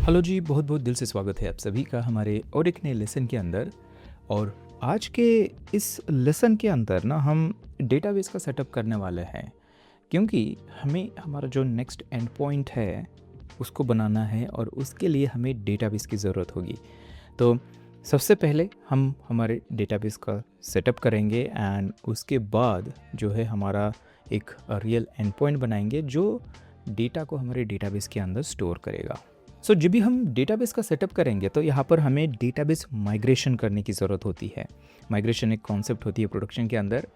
Hello जी, बहुत बहुत दिल से स्वागत है आप सभी का हमारे और एक नए लेसन के अंदर। और आज के इस लेसन के अंदर ना हम डेटाबेस का सेटअप करने वाले हैं, क्योंकि हमें हमारा जो नेक्स्ट एंड पॉइंट है उसको बनाना है और उसके लिए हमें डेटाबेस की ज़रूरत होगी। तो सबसे पहले हम हमारे डेटाबेस का सेटअप करेंगे एंड उसके बाद जो है हमारा एक रियल एंड पॉइंट बनाएंगे जो डेटा को हमारे डेटाबेस के अंदर स्टोर करेगा। जब भी हम डेटाबेस का सेटअप करेंगे तो यहाँ पर हमें डेटाबेस माइग्रेशन करने की ज़रूरत होती है। माइग्रेशन एक कॉन्सेप्ट होती है प्रोडक्शन के अंदर।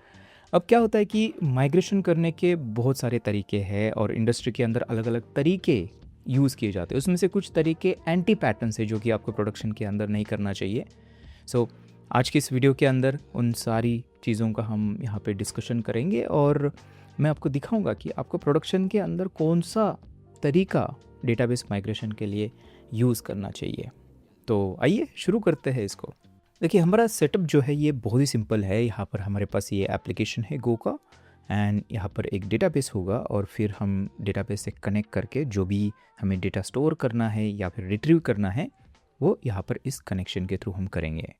अब क्या होता है कि माइग्रेशन करने के बहुत सारे तरीके हैं और इंडस्ट्री के अंदर अलग अलग तरीके यूज़ किए जाते हैं। उसमें से कुछ तरीके एंटी पैटर्न्स है जो कि आपको प्रोडक्शन के अंदर नहीं करना चाहिए। आज की इस वीडियो के अंदर उन सारी चीज़ों का हम यहाँ पे डिस्कशन करेंगे और मैं आपको दिखाऊंगा कि आपको प्रोडक्शन के अंदर कौन सा तरीका डेटाबेस माइग्रेशन के लिए यूज़ करना चाहिए। तो आइए शुरू करते हैं इसको। देखिए, हमारा सेटअप जो है ये बहुत ही सिंपल है। यहाँ पर हमारे पास ये एप्लीकेशन है गो का एंड यहाँ पर एक डेटाबेस होगा और फिर हम डेटाबेस से कनेक्ट करके जो भी हमें डेटा स्टोर करना है या फिर रिट्रीव करना है वो यहाँ पर इस कनेक्शन के थ्रू हम करेंगे।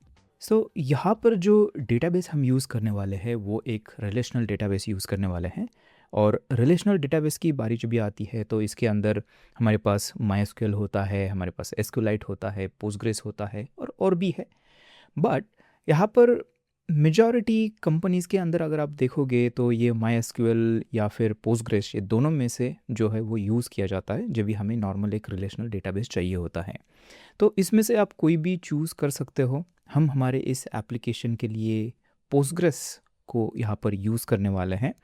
यहाँ पर जो डेटाबेस हम यूज़ करने वाले हैं वो एक रिलेशनल डेटाबेस यूज़ करने वाले हैं। और रिलेशनल डेटाबेस की बारी जब भी आती है तो इसके अंदर हमारे पास माइस्क्यूएल होता है, हमारे पास एसक्यूएलाइट होता है, पोस्टग्रेस होता है और भी है। बट यहाँ पर मेजॉरिटी कंपनीज़ के अंदर अगर आप देखोगे तो ये माइस्क्यूएल या फिर पोस्टग्रेस ये दोनों में से जो है वो यूज़ किया जाता है जब भी हमें नॉर्मल एक रिलेशनल डेटाबेस चाहिए होता है। तो इसमें से आप कोई भी चूज़ कर सकते हो। हम हमारे इस एप्लीकेशन के लिए पोस्टग्रेस को यहाँ पर यूज़ करने वाले हैं।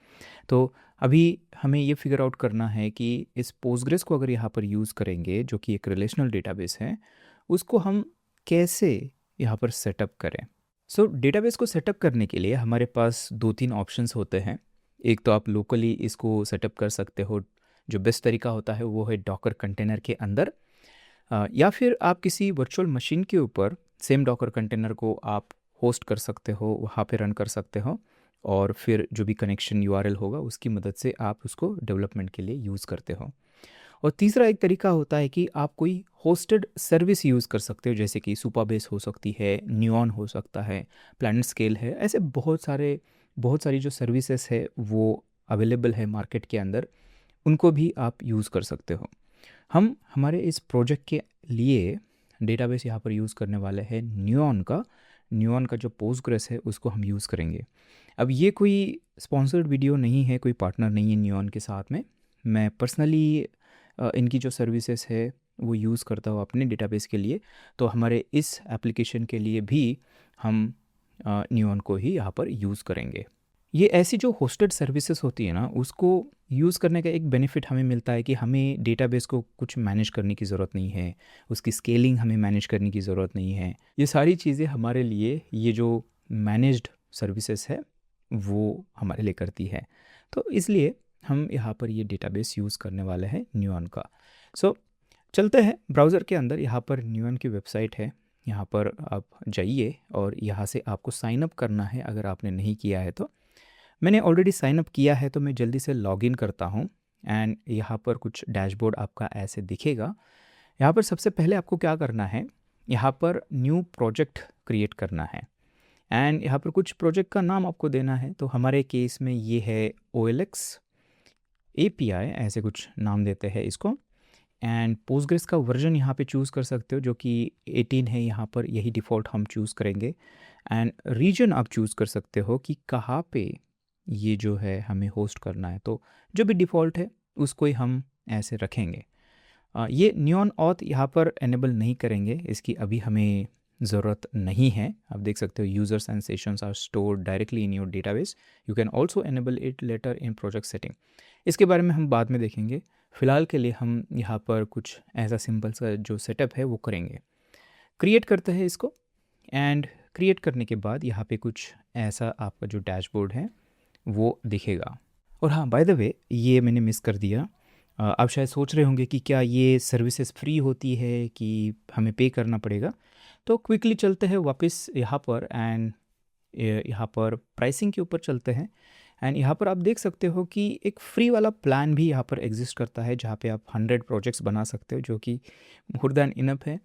तो अभी हमें ये फिगर आउट करना है कि इस पोस्टग्रेस को अगर यहाँ पर यूज़ करेंगे जो कि एक रिलेशनल डेटाबेस है, उसको हम कैसे यहाँ पर सेटअप करें। डेटाबेस को सेटअप करने के लिए हमारे पास 2-3 ऑप्शंस होते हैं। एक तो आप लोकली इसको सेटअप कर सकते हो। जो बेस्ट तरीका होता है वो है डॉकर कंटेनर के अंदर, या फिर आप किसी वर्चुअल मशीन के ऊपर सेम डॉकर कंटेनर को आप होस्ट कर सकते हो, वहाँ पे रन कर सकते हो और फिर जो भी कनेक्शन यूआरएल होगा उसकी मदद से आप उसको डेवलपमेंट के लिए यूज़ करते हो। और तीसरा एक तरीका होता है कि आप कोई होस्टेड सर्विस यूज़ कर सकते हो, जैसे कि सुपरबेस हो सकती है, न्यूऑन हो सकता है, प्लैनेट स्केल है। ऐसे बहुत सारी जो सर्विसेज है वो अवेलेबल है मार्केट के अंदर, उनको भी आप यूज़ कर सकते हो। हम हमारे इस प्रोजेक्ट के लिए डेटाबेस यहाँ पर यूज़ करने वाले हैं न्यूऑन का जो पोस्टग्रेस है उसको हम यूज़ करेंगे। अब ये कोई स्पॉन्सर्ड वीडियो नहीं है, कोई पार्टनर नहीं है न्यूऑन के साथ में। मैं पर्सनली इनकी जो सर्विसेज है वो यूज़ करता हूँ अपने डेटाबेस के लिए। तो हमारे इस एप्लीकेशन के लिए भी हम न्यूऑन को ही यहाँ पर यूज़ करेंगे। ये ऐसी जो होस्टेड सर्विसेज होती है ना, उसको यूज़ करने का एक बेनिफिट हमें मिलता है कि हमें डेटाबेस को कुछ मैनेज करने की ज़रूरत नहीं है, उसकी स्केलिंग हमें मैनेज करने की ज़रूरत नहीं है। ये सारी चीज़ें हमारे लिए ये जो मैनेज्ड सर्विसेज है वो हमारे लिए करती है। तो इसलिए हम यहाँ पर ये डेटाबेस यूज़ करने वाले हैं न्यूऑन का। चलते हैं ब्राउज़र के अंदर। यहाँ पर न्यूऑन की वेबसाइट है, यहाँ पर आप जाइए और यहाँ से आपको साइन अप करना है अगर आपने नहीं किया है तो। मैंने ऑलरेडी साइन अप किया है तो मैं जल्दी से लॉगिन करता हूँ एंड यहाँ पर कुछ डैशबोर्ड आपका ऐसे दिखेगा। यहाँ पर सबसे पहले आपको क्या करना है, यहाँ पर न्यू प्रोजेक्ट क्रिएट करना है एंड यहाँ पर कुछ प्रोजेक्ट का नाम आपको देना है। तो हमारे केस में ये है OLX API, ऐसे कुछ नाम देते हैं इसको। एंड पोस्टग्रेस का वर्जन यहाँ पे चूज़ कर सकते हो जो कि 18 है, यहाँ पर यही डिफ़ॉल्ट हम चूज़ करेंगे। एंड रीजन आप चूज़ कर सकते हो कि कहाँ पे ये जो है हमें होस्ट करना है। तो जो भी डिफ़ॉल्ट है उसको ही हम ऐसे रखेंगे। ये न्यूऑन ऑथ यहाँ पर एनेबल नहीं करेंगे, इसकी अभी हमें ज़रूरत नहीं है। आप देख सकते हो users and sessions are stored directly in your database, you can also enable it later in project setting. इसके बारे में हम बाद में देखेंगे। फ़िलहाल के लिए हम यहाँ पर कुछ ऐसा सिंपल सा जो सेटअप है वो करेंगे। क्रिएट करते हैं इसको एंड क्रिएट करने के बाद यहाँ पे कुछ ऐसा आपका जो डैशबोर्ड है वो दिखेगा। और हाँ, बाय द वे ये मैंने मिस कर दिया। आप शायद सोच रहे होंगे कि क्या ये सर्विसेज फ्री होती है कि हमें पे करना पड़ेगा। तो क्विकली चलते हैं वापस यहाँ पर एंड यहाँ पर प्राइसिंग के ऊपर चलते हैं एंड यहाँ पर आप देख सकते हो कि एक फ्री वाला प्लान भी यहाँ पर एग्जिस्ट करता है जहाँ पे आप 100 प्रोजेक्ट्स बना सकते हो, जो कि मोर देन इनफ है।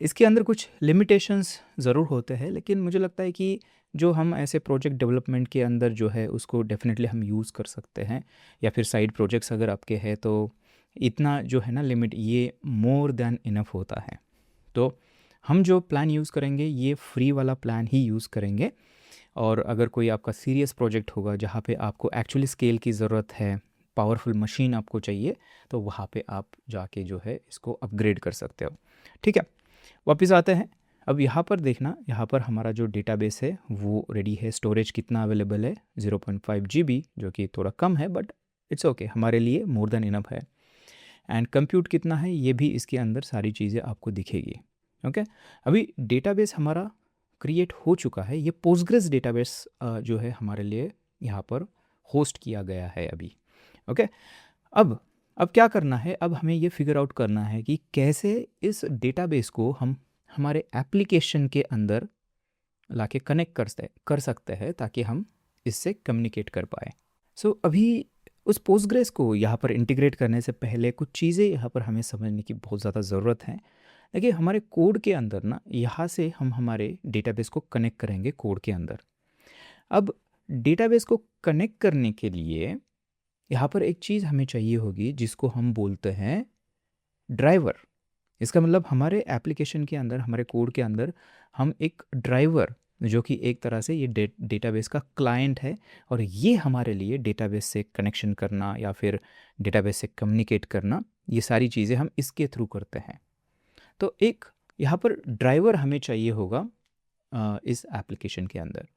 इसके अंदर कुछ लिमिटेशंस ज़रूर होते हैं, लेकिन मुझे लगता है कि जो हम ऐसे प्रोजेक्ट डेवलपमेंट के अंदर जो है उसको डेफिनेटली हम यूज़ कर सकते हैं, या फिर साइड प्रोजेक्ट्स अगर आपके हैं तो इतना जो है ना लिमिट, ये मोर देन इनफ होता है। तो हम जो प्लान यूज़ करेंगे ये फ्री वाला प्लान ही यूज़ करेंगे। और अगर कोई आपका सीरियस प्रोजेक्ट होगा जहाँ पे आपको एक्चुअली स्केल की ज़रूरत है, पावरफुल मशीन आपको चाहिए, तो वहाँ पे आप जाके जो है इसको अपग्रेड कर सकते हो। ठीक है, वापस आते हैं। अब यहाँ पर देखना, यहाँ पर हमारा जो डेटाबेस है वो रेडी है। स्टोरेज कितना अवेलेबल है? 0.5 GB, जो कि थोड़ा कम है बट इट्स ओके, हमारे लिए मोर देन इनफ है। एंड कंप्यूट कितना है ये भी इसके अंदर सारी चीज़ें आपको दिखेगी। ओके, अभी डेटाबेस हमारा क्रिएट हो चुका है। ये पोस्टग्रेस डेटाबेस जो है हमारे लिए यहाँ पर होस्ट किया गया है अभी। ओके, अब क्या करना है? अब हमें ये फिगर आउट करना है कि कैसे इस डेटाबेस को हम हमारे एप्लीकेशन के अंदर लाके कनेक्ट कर सकते हैं ताकि हम इससे कम्युनिकेट कर पाए। सो अभी उस पोस्टग्रेस को यहाँ पर इंटीग्रेट करने से पहले कुछ चीज़ें यहाँ पर हमें समझने की बहुत ज़्यादा ज़रूरत है। देखिए, हमारे कोड के अंदर ना, यहाँ से हम हमारे डेटाबेस को कनेक्ट करेंगे कोड के अंदर। अब डेटाबेस को कनेक्ट करने के लिए यहाँ पर एक चीज़ हमें चाहिए होगी जिसको हम बोलते हैं ड्राइवर। इसका मतलब हमारे एप्लीकेशन के अंदर, हमारे कोड के अंदर हम एक ड्राइवर, जो कि एक तरह से ये डेटाबेस का क्लाइंट है, और ये हमारे लिए डेटाबेस से कनेक्शन करना या फिर डेटाबेस से कम्युनिकेट करना, ये सारी चीज़ें हम इसके थ्रू करते हैं। तो एक यहाँ पर ड्राइवर हमें चाहिए होगा इस एप्लीकेशन के अंदर।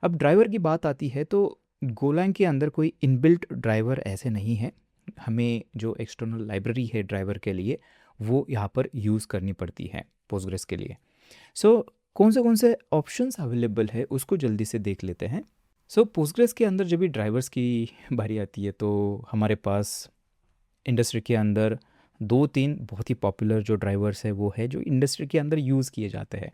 अब ड्राइवर की बात आती है तो गोलैंग के अंदर कोई इनबिल्ट ड्राइवर ऐसे नहीं है। हमें जो एक्सटर्नल लाइब्रेरी है ड्राइवर के लिए वो यहाँ पर यूज़ करनी पड़ती है पोस्टग्रेस के लिए। सो कौन से ऑप्शंस अवेलेबल है उसको जल्दी से देख लेते हैं। सो पोस्टग्रेस के अंदर जब भी ड्राइवर्स की बारी आती है तो हमारे पास इंडस्ट्री के अंदर 2-3 बहुत ही पॉपुलर जो ड्राइवर्स है वो है जो इंडस्ट्री के अंदर यूज़ किए जाते हैं।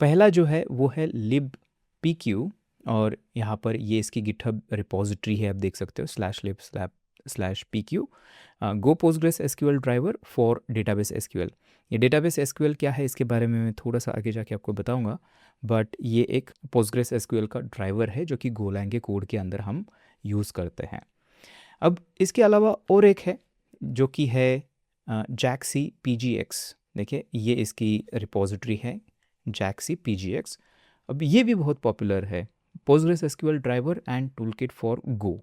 पहला जो है वो है libpq, और यहाँ पर ये इसकी गिटहब रिपोजिटरी है, आप देख सकते हो /lib/pq go Postgres SQL driver for database SQL. ये डेटाबेस एसक्यूएल क्या है इसके बारे में मैं थोड़ा सा आगे जाके आपको बताऊंगा, बट ये एक पोस्टग्रेस एसक्यूएल का ड्राइवर है जो कि गोलैंग के कोड के अंदर हम यूज़ करते हैं। अब इसके अलावा और एक है जो कि है जैक्सी pgx। देखिए, ये इसकी रिपोजिटरी है जैक्सी pgx। अब ये भी बहुत पॉपुलर है, Postgres SQL driver and toolkit for go.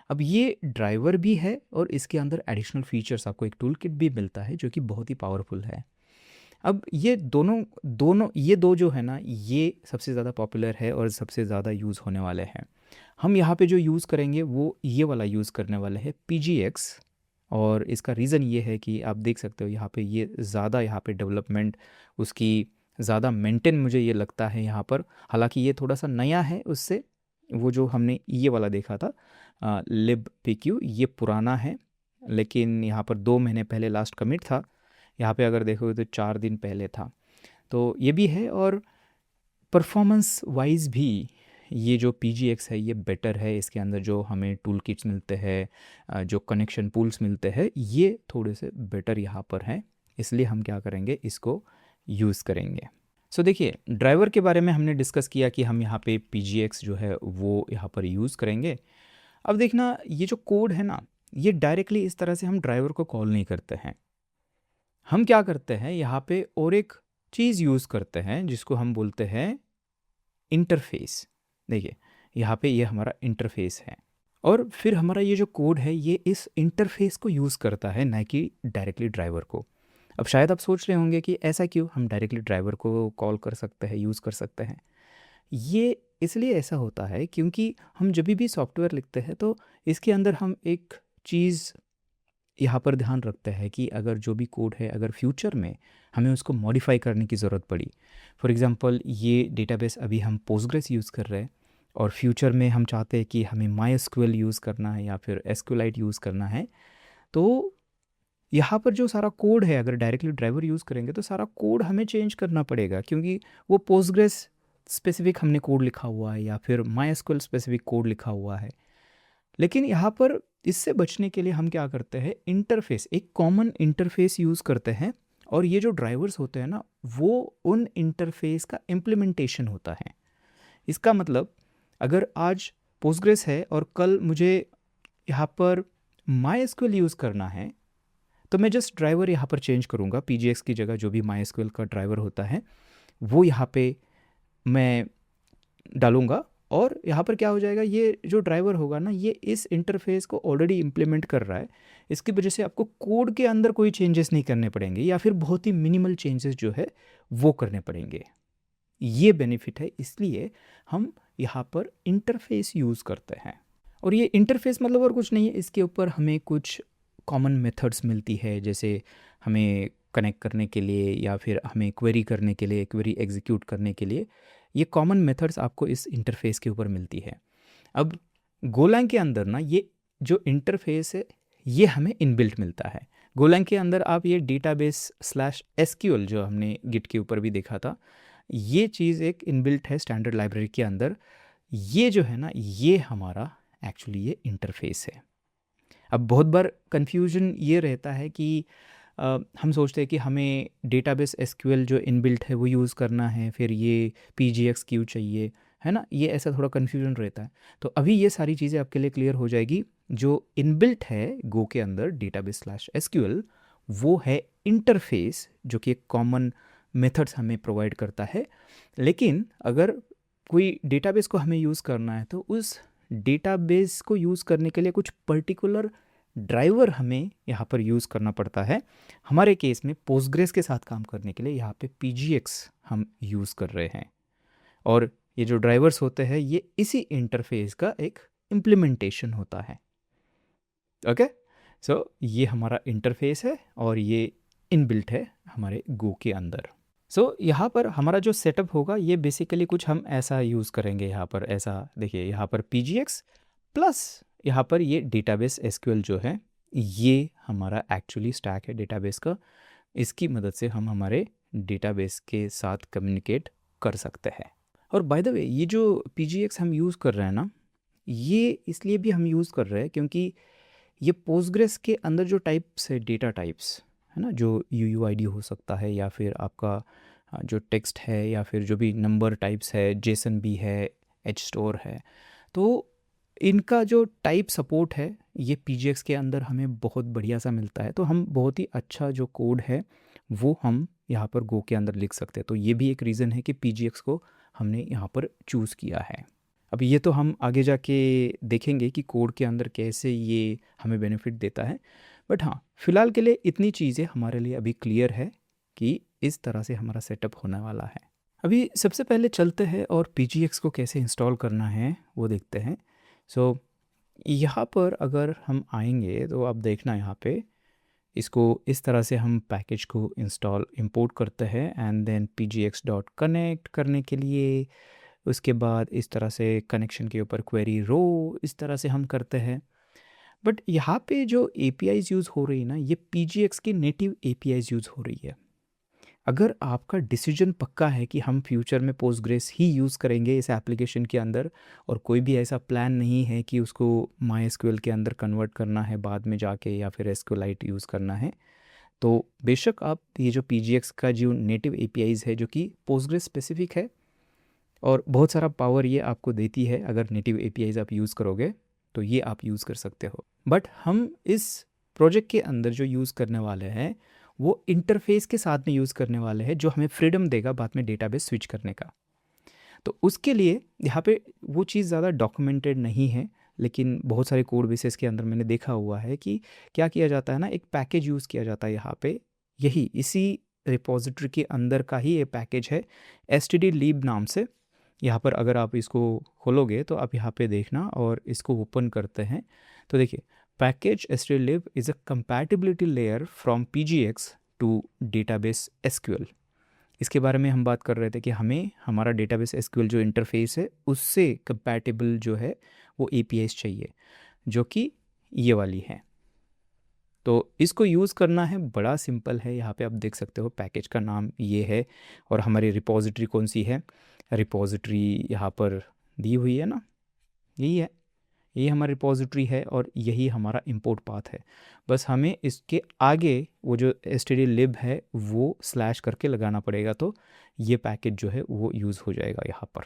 अब ये ड्राइवर भी है और इसके अंदर एडिशनल फीचर्स, आपको एक टूलकिट भी मिलता है जो कि बहुत ही पावरफुल है। अब ये ये दो जो है ना, ये सबसे ज़्यादा पॉपुलर है और सबसे ज़्यादा यूज़ होने वाले हैं। हम यहाँ पे जो यूज़ करेंगे वो ये वाला यूज़ करने वाले हैं pgx, और इसका रीज़न ये है कि आप देख सकते हो यहाँ पे ये ज़्यादा, यहाँ पे डेवलपमेंट उसकी ज़्यादा मेंटेन मुझे ये लगता है यहाँ पर। हालांकि ये थोड़ा सा नया है उससे, वो जो हमने ये वाला देखा था libpq, ये पुराना है, लेकिन यहाँ पर 2 महीने पहले लास्ट कमिट था। यहाँ पे अगर देखोगे तो 4 दिन पहले था, तो ये भी है। और परफॉर्मेंस वाइज भी ये जो pgx है ये बेटर है। इसके अंदर जो हमें टूल किट्स मिलते हैं, जो कनेक्शन पूल्स मिलते हैं, ये थोड़े से बेटर यहाँ पर हैं, इसलिए हम क्या करेंगे, इसको यूज़ करेंगे। सो देखिए, ड्राइवर के बारे में हमने डिस्कस किया कि हम यहाँ पे pgx जो है वो यहाँ पर यूज़ करेंगे। अब देखना, ये जो कोड है ना, ये डायरेक्टली इस तरह से हम ड्राइवर को कॉल नहीं करते हैं। हम क्या करते हैं, यहाँ पे और एक चीज़ यूज़ करते हैं जिसको हम बोलते हैं इंटरफेस। देखिए, यहाँ पे ये हमारा इंटरफेस है, और फिर हमारा ये जो कोड है ये इस इंटरफेस को यूज़ करता है, ना कि डायरेक्टली ड्राइवर को। अब शायद आप सोच रहे होंगे कि ऐसा क्यों, हम डायरेक्टली ड्राइवर को कॉल कर सकते हैं, यूज़ कर सकते हैं। ये इसलिए ऐसा होता है क्योंकि हम जब भी सॉफ्टवेयर लिखते हैं तो इसके अंदर हम एक चीज़ यहाँ पर ध्यान रखते हैं कि अगर जो भी कोड है, अगर फ्यूचर में हमें उसको मॉडिफाई करने की ज़रूरत पड़ी, फॉर एग्जांपल ये डेटाबेस अभी हम पोस्टग्रेस यूज़ कर रहे हैं और फ्यूचर में हम चाहते हैं कि हमें MySQL यूज़ करना है या फिर SQLite यूज़ करना है, तो यहाँ पर जो सारा कोड है, अगर डायरेक्टली ड्राइवर यूज़ करेंगे तो सारा कोड हमें चेंज करना पड़ेगा, क्योंकि वो पोस्टग्रेस स्पेसिफिक हमने कोड लिखा हुआ है या फिर MySQL स्पेसिफिक कोड लिखा हुआ है। लेकिन यहाँ पर इससे बचने के लिए हम क्या करते हैं, इंटरफेस, एक कॉमन इंटरफेस यूज़ करते हैं, और ये जो ड्राइवर्स होते हैं ना, वो उन इंटरफेस का इम्प्लीमेंटेशन होता है। इसका मतलब अगर आज पोस्टग्रेस है और कल मुझे यहाँ पर MySQL यूज़ करना है, तो मैं जस्ट ड्राइवर यहाँ पर चेंज करूँगा, PGX की जगह जो भी MySQL का ड्राइवर होता है वो यहाँ पे मैं डालूँगा, और यहाँ पर क्या हो जाएगा, ये जो ड्राइवर होगा ना, ये इस इंटरफेस को ऑलरेडी इम्प्लीमेंट कर रहा है। इसकी वजह से आपको कोड के अंदर कोई चेंजेस नहीं करने पड़ेंगे, या फिर बहुत ही मिनिमल चेंजेस जो है वो करने पड़ेंगे। ये बेनिफिट है, इसलिए हम यहाँ पर इंटरफेस यूज़ करते हैं। और ये इंटरफेस मतलब और कुछ नहीं है, इसके ऊपर हमें कुछ कॉमन मेथड्स मिलती है, जैसे हमें कनेक्ट करने के लिए या फिर हमें क्वेरी करने के लिए, क्वेरी एग्जीक्यूट करने के लिए, ये कॉमन मेथड्स आपको इस इंटरफेस के ऊपर मिलती है। अब गोलैंग के अंदर ना, ये जो इंटरफेस है ये हमें इनबिल्ट मिलता है। गोलैंग के अंदर आप ये डेटाबेस स्लैश SQL जो हमने गिट के ऊपर भी देखा था, ये चीज़ एक इनबिल्ट है स्टैंडर्ड लाइब्रेरी के अंदर। ये जो है ना, ये हमारा एक्चुअली ये इंटरफेस है। अब बहुत बार कन्फ्यूजन ये रहता है कि हम सोचते हैं कि हमें डेटाबेस SQL जो इनबिल्ट है वो यूज़ करना है, फिर ये PGX क्यों चाहिए, है ना, ये ऐसा थोड़ा कन्फ्यूजन रहता है। तो अभी ये सारी चीज़ें आपके लिए क्लियर हो जाएगी। जो इनबिल्ट है गो के अंदर डेटाबेस स्लैश SQL, वो है इंटरफेस, जो कि एक कॉमन मेथड्स हमें प्रोवाइड करता है। लेकिन अगर कोई डेटाबेस को हमें यूज़ करना है, तो उस डेटाबेस को यूज़ करने के लिए कुछ पर्टिकुलर ड्राइवर हमें यहाँ पर यूज़ करना पड़ता है। हमारे केस में पोस्टग्रेस के साथ काम करने के लिए यहाँ पे PGX हम यूज़ कर रहे हैं, और ये जो ड्राइवर्स होते हैं ये इसी इंटरफेस का एक इम्प्लीमेंटेशन होता है। ओके, सो ये हमारा इंटरफेस है और ये इनबिल्ट है हमारे गो के अंदर। सो यहाँ पर हमारा जो सेटअप होगा ये बेसिकली कुछ हम ऐसा यूज़ करेंगे। यहाँ पर ऐसा देखिए, यहाँ पर PGX प्लस यहाँ पर ये डेटाबेस SQL जो है, ये हमारा एक्चुअली स्टैक है डेटाबेस का। इसकी मदद से हम हमारे डेटाबेस के साथ कम्युनिकेट कर सकते हैं। और बाय द वे, ये जो PGX हम यूज़ कर रहे हैं ना, ये इसलिए भी हम यूज़ कर रहे हैं क्योंकि ये पोस्टग्रेस के अंदर जो टाइप्स है, डेटा टाइप्स है ना, जो UUID हो सकता है, या फिर आपका जो टेक्स्ट है, या फिर जो भी नंबर टाइप्स है, JSON भी है, HStore है, तो इनका जो टाइप सपोर्ट है ये PGX के अंदर हमें बहुत बढ़िया सा मिलता है। तो हम बहुत ही अच्छा जो कोड है वो हम यहाँ पर गो के अंदर लिख सकते हैं। तो ये भी एक रीज़न है कि PGX को हमने यहाँ पर चूज़ किया है। अब ये तो हम आगे जाके देखेंगे कि कोड के अंदर कैसे ये हमें बेनिफिट देता है, बट हाँ, फ़िलहाल के लिए इतनी चीज़ें हमारे लिए अभी क्लियर है कि इस तरह से हमारा सेटअप होने वाला है। अभी सबसे पहले चलते हैं और PGX को कैसे इंस्टॉल करना है वो देखते हैं। सो यहाँ पर अगर हम आएंगे तो आप देखना, यहाँ पे इसको इस तरह से हम पैकेज को इंपोर्ट करते हैं, एंड देन pgx.connect करने के लिए उसके बाद इस तरह से कनेक्शन के ऊपर क्वेरी रो इस तरह से हम करते हैं। बट यहाँ पे जो APIs यूज़ हो रही है ना, ये PGX की नेटिव APIs यूज़ हो रही है। अगर आपका डिसीजन पक्का है कि हम फ्यूचर में पोस्टग्रेस ही यूज़ करेंगे इस एप्लीकेशन के अंदर, और कोई भी ऐसा प्लान नहीं है कि उसको MySQL के अंदर कन्वर्ट करना है बाद में जाके, या फिर SQLite यूज़ करना है, तो बेशक आप ये जो PGX का जो नेटिव APIs है जो कि पोस्टग्रेस स्पेसिफिक है, और बहुत सारा पावर ये आपको देती है, अगर नेटिव APIs आप यूज़ करोगे तो ये आप यूज़ कर सकते हो। बट हम इस प्रोजेक्ट के अंदर जो यूज़ करने वाले हैं वो इंटरफेस के साथ में यूज़ करने वाले हैं, जो हमें फ्रीडम देगा बाद में डेटाबेस स्विच करने का। तो उसके लिए यहाँ पे वो चीज़ ज़्यादा डॉक्यूमेंटेड नहीं है, लेकिन बहुत सारे कोड बेसेस के अंदर मैंने देखा हुआ है कि क्या किया जाता है ना, एक पैकेज यूज़ किया जाता है यहाँ पे, यही इसी रिपोजिटरी के अंदर का ही ये पैकेज है stdlib नाम से। यहाँ पर अगर आप इसको खोलोगे तो आप यहाँ पे देखना, और इसको ओपन करते हैं तो देखिए, package stdlib is a compatibility layer from PGX to database SQL। इसके बारे में हम बात कर रहे थे कि हमें हमारा डेटाबेस SQL जो इंटरफेस है उससे कंपैटिबल जो है वो APIs चाहिए, जो कि ये वाली है। तो इसको यूज़ करना है, बड़ा सिंपल है। यहाँ पे आप देख सकते हो पैकेज का नाम ये है, और हमारी रिपोजिटरी कौन सी है, रिपोजिटरी यहाँ पर दी हुई है ना, यही है। ये हमारा रिपॉजिटरी है और यही हमारा इंपोर्ट पाथ है। बस हमें इसके आगे वो जो stdlib है वो स्लैश करके लगाना पड़ेगा, तो ये पैकेज जो है वो यूज़ हो जाएगा यहाँ पर।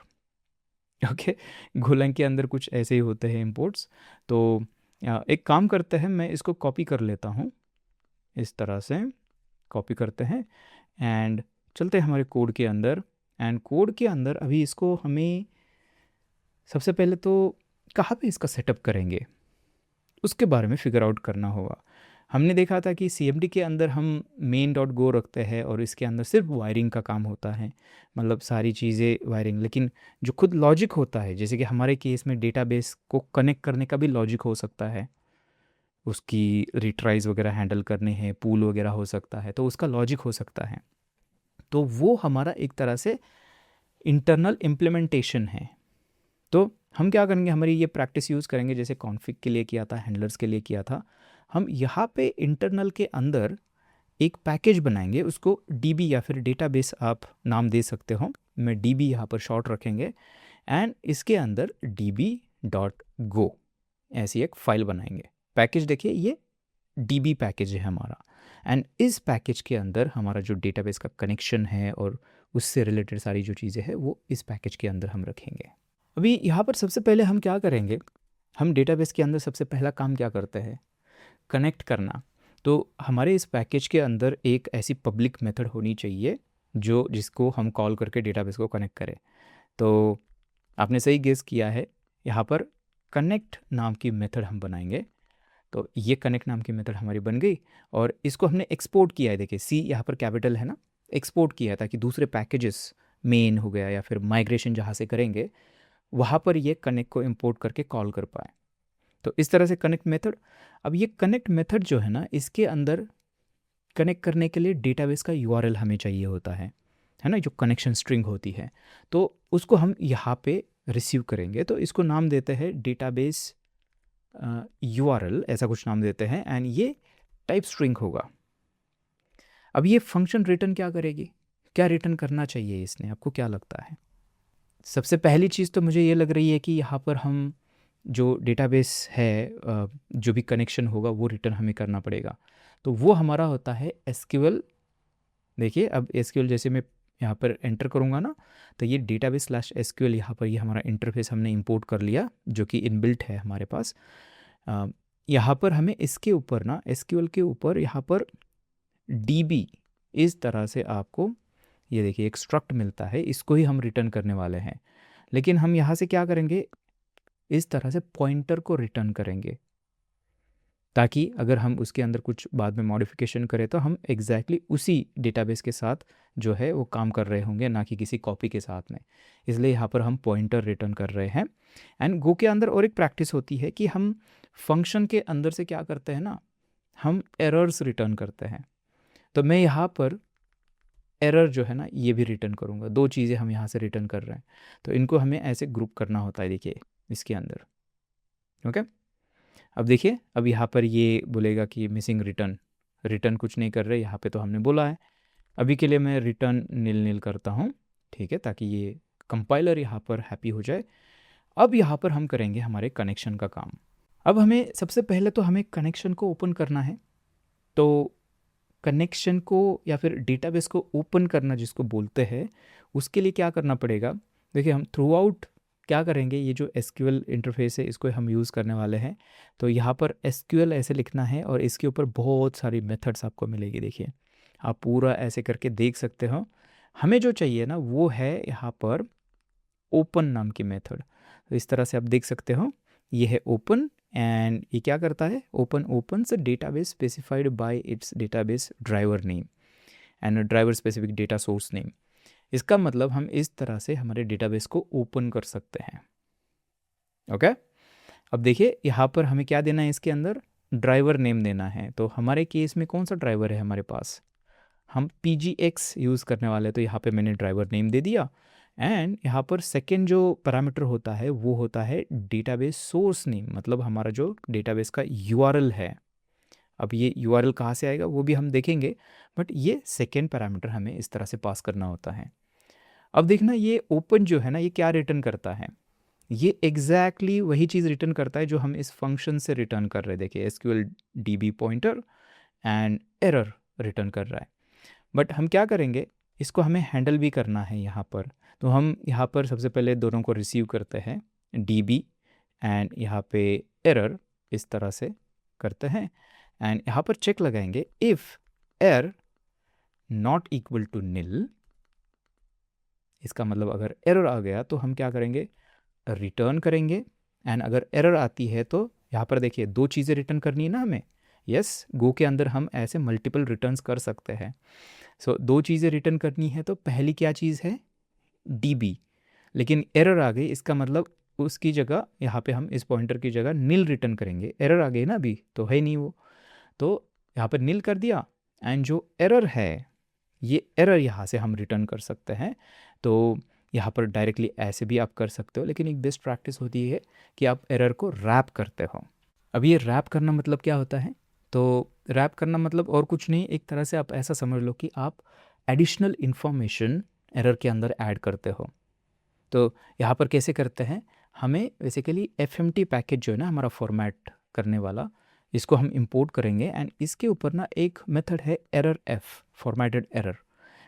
ओके, गोlang के अंदर कुछ ऐसे ही होते हैं इंपोर्ट्स। तो एक काम करते हैं, मैं इसको कॉपी कर लेता हूँ, इस तरह से कॉपी करते हैं एंड चलते हैं हमारे कोड के अंदर। एंड कोड के अंदर अभी इसको हमें सबसे पहले तो कहाँ पे इसका सेटअप करेंगे उसके बारे में फिगर आउट करना होगा। हमने देखा था कि CMD के अंदर हम main.go रखते हैं और इसके अंदर सिर्फ वायरिंग का काम होता है, मतलब सारी चीज़ें वायरिंग। लेकिन जो खुद लॉजिक होता है, जैसे कि हमारे केस में डेटाबेस को कनेक्ट करने का भी लॉजिक हो सकता है, उसकी रिट्राइज वगैरह हैंडल करने हैं, पूल वगैरह हो सकता है, तो उसका लॉजिक हो सकता है। तो वो हमारा एक तरह से इंटरनल इम्प्लीमेंटेशन है। तो हम क्या करेंगे, हमारी ये प्रैक्टिस यूज़ करेंगे जैसे कॉन्फ़िग के लिए किया था, हैंडलर्स के लिए किया था। हम यहाँ पे इंटरनल के अंदर एक पैकेज बनाएंगे, उसको DB या फिर डेटाबेस आप नाम दे सकते हो, मैं DB यहाँ पर शॉर्ट रखेंगे। एंड इसके अंदर db.go ऐसी एक फ़ाइल बनाएंगे। पैकेज देखिए, ये DB पैकेज है हमारा। एंड इस पैकेज के अंदर हमारा जो डेटाबेस का कनेक्शन है और उससे रिलेटेड सारी जो चीज़ें हैं वो इस पैकेज के अंदर हम रखेंगे। अभी यहाँ पर सबसे पहले हम क्या करेंगे, हम डेटाबेस के अंदर सबसे पहला काम क्या करते हैं, कनेक्ट करना। तो हमारे इस पैकेज के अंदर एक ऐसी पब्लिक मेथड होनी चाहिए जो जिसको हम कॉल करके डेटाबेस को कनेक्ट करें। तो आपने सही गेस किया है, यहाँ पर कनेक्ट नाम की मेथड हम बनाएंगे। तो ये कनेक्ट नाम की मेथड हमारी बन गई और इसको हमने एक्सपोर्ट किया है। देखिए C यहाँ पर कैपिटल है ना, एक्सपोर्ट किया है ताकि दूसरे पैकेजेस, मेन हो गया या फिर माइग्रेशन जहाँ से करेंगे वहाँ पर ये कनेक्ट को इंपोर्ट करके कॉल कर पाए। तो इस तरह से कनेक्ट मेथड। अब ये कनेक्ट मेथड जो है ना, इसके अंदर कनेक्ट करने के लिए डेटाबेस का URL हमें चाहिए होता है ना, जो कनेक्शन स्ट्रिंग होती है। तो उसको हम यहाँ पे रिसीव करेंगे, तो इसको नाम देते हैं डेटाबेस URL, ऐसा कुछ नाम देते हैं। एंड ये टाइप स्ट्रिंग होगा। अब ये फंक्शन रिटर्न क्या करेगी, क्या रिटर्न करना चाहिए इसने, आपको क्या लगता है? सबसे पहली चीज़ तो मुझे ये लग रही है कि यहाँ पर हम जो डेटाबेस है, जो भी कनेक्शन होगा वो रिटर्न हमें करना पड़ेगा। तो वो हमारा होता है SQL। देखिए, अब SQL जैसे मैं यहाँ पर एंटर करूँगा ना, तो ये डेटाबेस /SQL यहाँ पर ये हमारा इंटरफेस हमने इंपोर्ट कर लिया जो कि इनबिल्ट है हमारे पास। यहाँ पर हमें इसके ऊपर ना, SQL के ऊपर यहाँ पर DB इस तरह से आपको ये देखिए एक स्ट्रक्ट मिलता है, इसको ही हम रिटर्न करने वाले हैं। लेकिन हम यहाँ से क्या करेंगे, इस तरह से पॉइंटर को रिटर्न करेंगे ताकि अगर हम उसके अंदर कुछ बाद में मॉडिफिकेशन करें तो हम एग्जैक्टली उसी डेटाबेस के साथ जो है वो काम कर रहे होंगे, ना कि किसी कॉपी के साथ में। इसलिए यहाँ पर हम पॉइंटर रिटर्न कर रहे हैं। एंड गो के अंदर और एक प्रैक्टिस होती है कि हम फंक्शन के अंदर से क्या करते हैं ना, हम एरर्स रिटर्न करते हैं। तो मैं यहाँ पर एरर जो है ना ये भी रिटर्न करूँगा। दो चीज़ें हम यहाँ से रिटर्न कर रहे हैं, तो इनको हमें ऐसे ग्रुप करना होता है, देखिए इसके अंदर। ओके, अब देखिए, अब यहाँ पर ये बोलेगा कि मिसिंग रिटर्न, रिटर्न कुछ नहीं कर रहे यहाँ पे, तो हमने बोला है। अभी के लिए मैं रिटर्न नील नील करता हूँ, ठीक है, ताकि ये कंपाइलर यहाँ पर हैप्पी हो जाए। अब यहाँ पर हम करेंगे हमारे कनेक्शन का काम। अब हमें सबसे पहले तो हमें कनेक्शन को ओपन करना है। तो कनेक्शन को या फिर डेटाबेस को ओपन करना जिसको बोलते हैं, उसके लिए क्या करना पड़ेगा, देखिए हम थ्रू आउट क्या करेंगे, ये जो SQL इंटरफेस है इसको हम यूज़ करने वाले हैं। तो यहाँ पर SQL ऐसे लिखना है और इसके ऊपर बहुत सारी मेथड्स आपको मिलेगी। देखिए, आप पूरा ऐसे करके देख सकते हो। हमें जो चाहिए ना वो है यहाँ पर ओपन नाम की मेथड। तो इस तरह से आप देख सकते हो, ये है ओपन। एंड ये क्या करता है, open opens a database specified by it's database driver name and driver specific data source name. इसका मतलब हम इस तरह से हमारे डेटाबेस को ओपन कर सकते हैं। ओके, अब देखिए यहाँ पर हमें क्या देना है, इसके अंदर ड्राइवर नेम देना है। तो हमारे केस में कौन सा ड्राइवर है हमारे पास, हम PGX यूज़ करने वाले हैं। तो यहाँ पे मैंने ड्राइवर नेम दे दिया। एंड यहाँ पर सेकेंड जो पैरामीटर होता है वो होता है डेटाबेस सोर्स नेम, मतलब हमारा जो डेटाबेस का URL है। अब ये URL कहाँ से आएगा वो भी हम देखेंगे, बट ये सेकेंड पैरामीटर हमें इस तरह से पास करना होता है। अब देखना, ये ओपन जो है ना ये क्या रिटर्न करता है, ये एग्जैक्टली वही चीज़ रिटर्न करता है जो हम इस फंक्शन से रिटर्न कर रहे हैं। देखिए SQL dB pointer and error return कर रहा है। बट हम क्या करेंगे, इसको हमें हैंडल भी करना है यहाँ पर। तो हम यहाँ पर सबसे पहले दोनों को रिसीव करते हैं, डीबी एंड यहाँ पे एरर, इस तरह से करते हैं। एंड यहाँ पर चेक लगाएंगे, इफ़ एर नॉट इक्वल टू नील, इसका मतलब अगर एरर आ गया तो हम क्या करेंगे, रिटर्न करेंगे। एंड अगर एरर आती है तो यहाँ पर देखिए दो चीज़ें रिटर्न करनी है ना हमें। यस, गो के अंदर हम ऐसे मल्टीपल रिटर्न्स कर सकते हैं। सो दो चीज़ें रिटर्न करनी है, तो पहली क्या चीज़ है, डीबी। लेकिन एरर आ गई, इसका मतलब उसकी जगह यहाँ पे हम इस पॉइंटर की जगह नील रिटर्न करेंगे। एरर आ गई ना, अभी तो है नहीं वो, तो यहाँ पर नील कर दिया। एंड जो एरर है, ये एरर यहाँ से हम रिटर्न कर सकते हैं। तो यहाँ पर डायरेक्टली ऐसे भी आप कर सकते हो, लेकिन एक बेस्ट प्रैक्टिस होती है कि आप एरर को रैप करते हो। अब ये रैप करना मतलब क्या होता है, तो रैप करना मतलब और कुछ नहीं, एक तरह से आप ऐसा समझ लो कि आप एडिशनल इन्फॉर्मेशन एरर के अंदर ऐड करते हो। तो यहाँ पर कैसे करते हैं, हमें बेसिकली एफएमटी पैकेज जो है ना हमारा फॉर्मेट करने वाला, इसको हम इंपोर्ट करेंगे। एंड इसके ऊपर ना एक मेथड है error F, formatted error.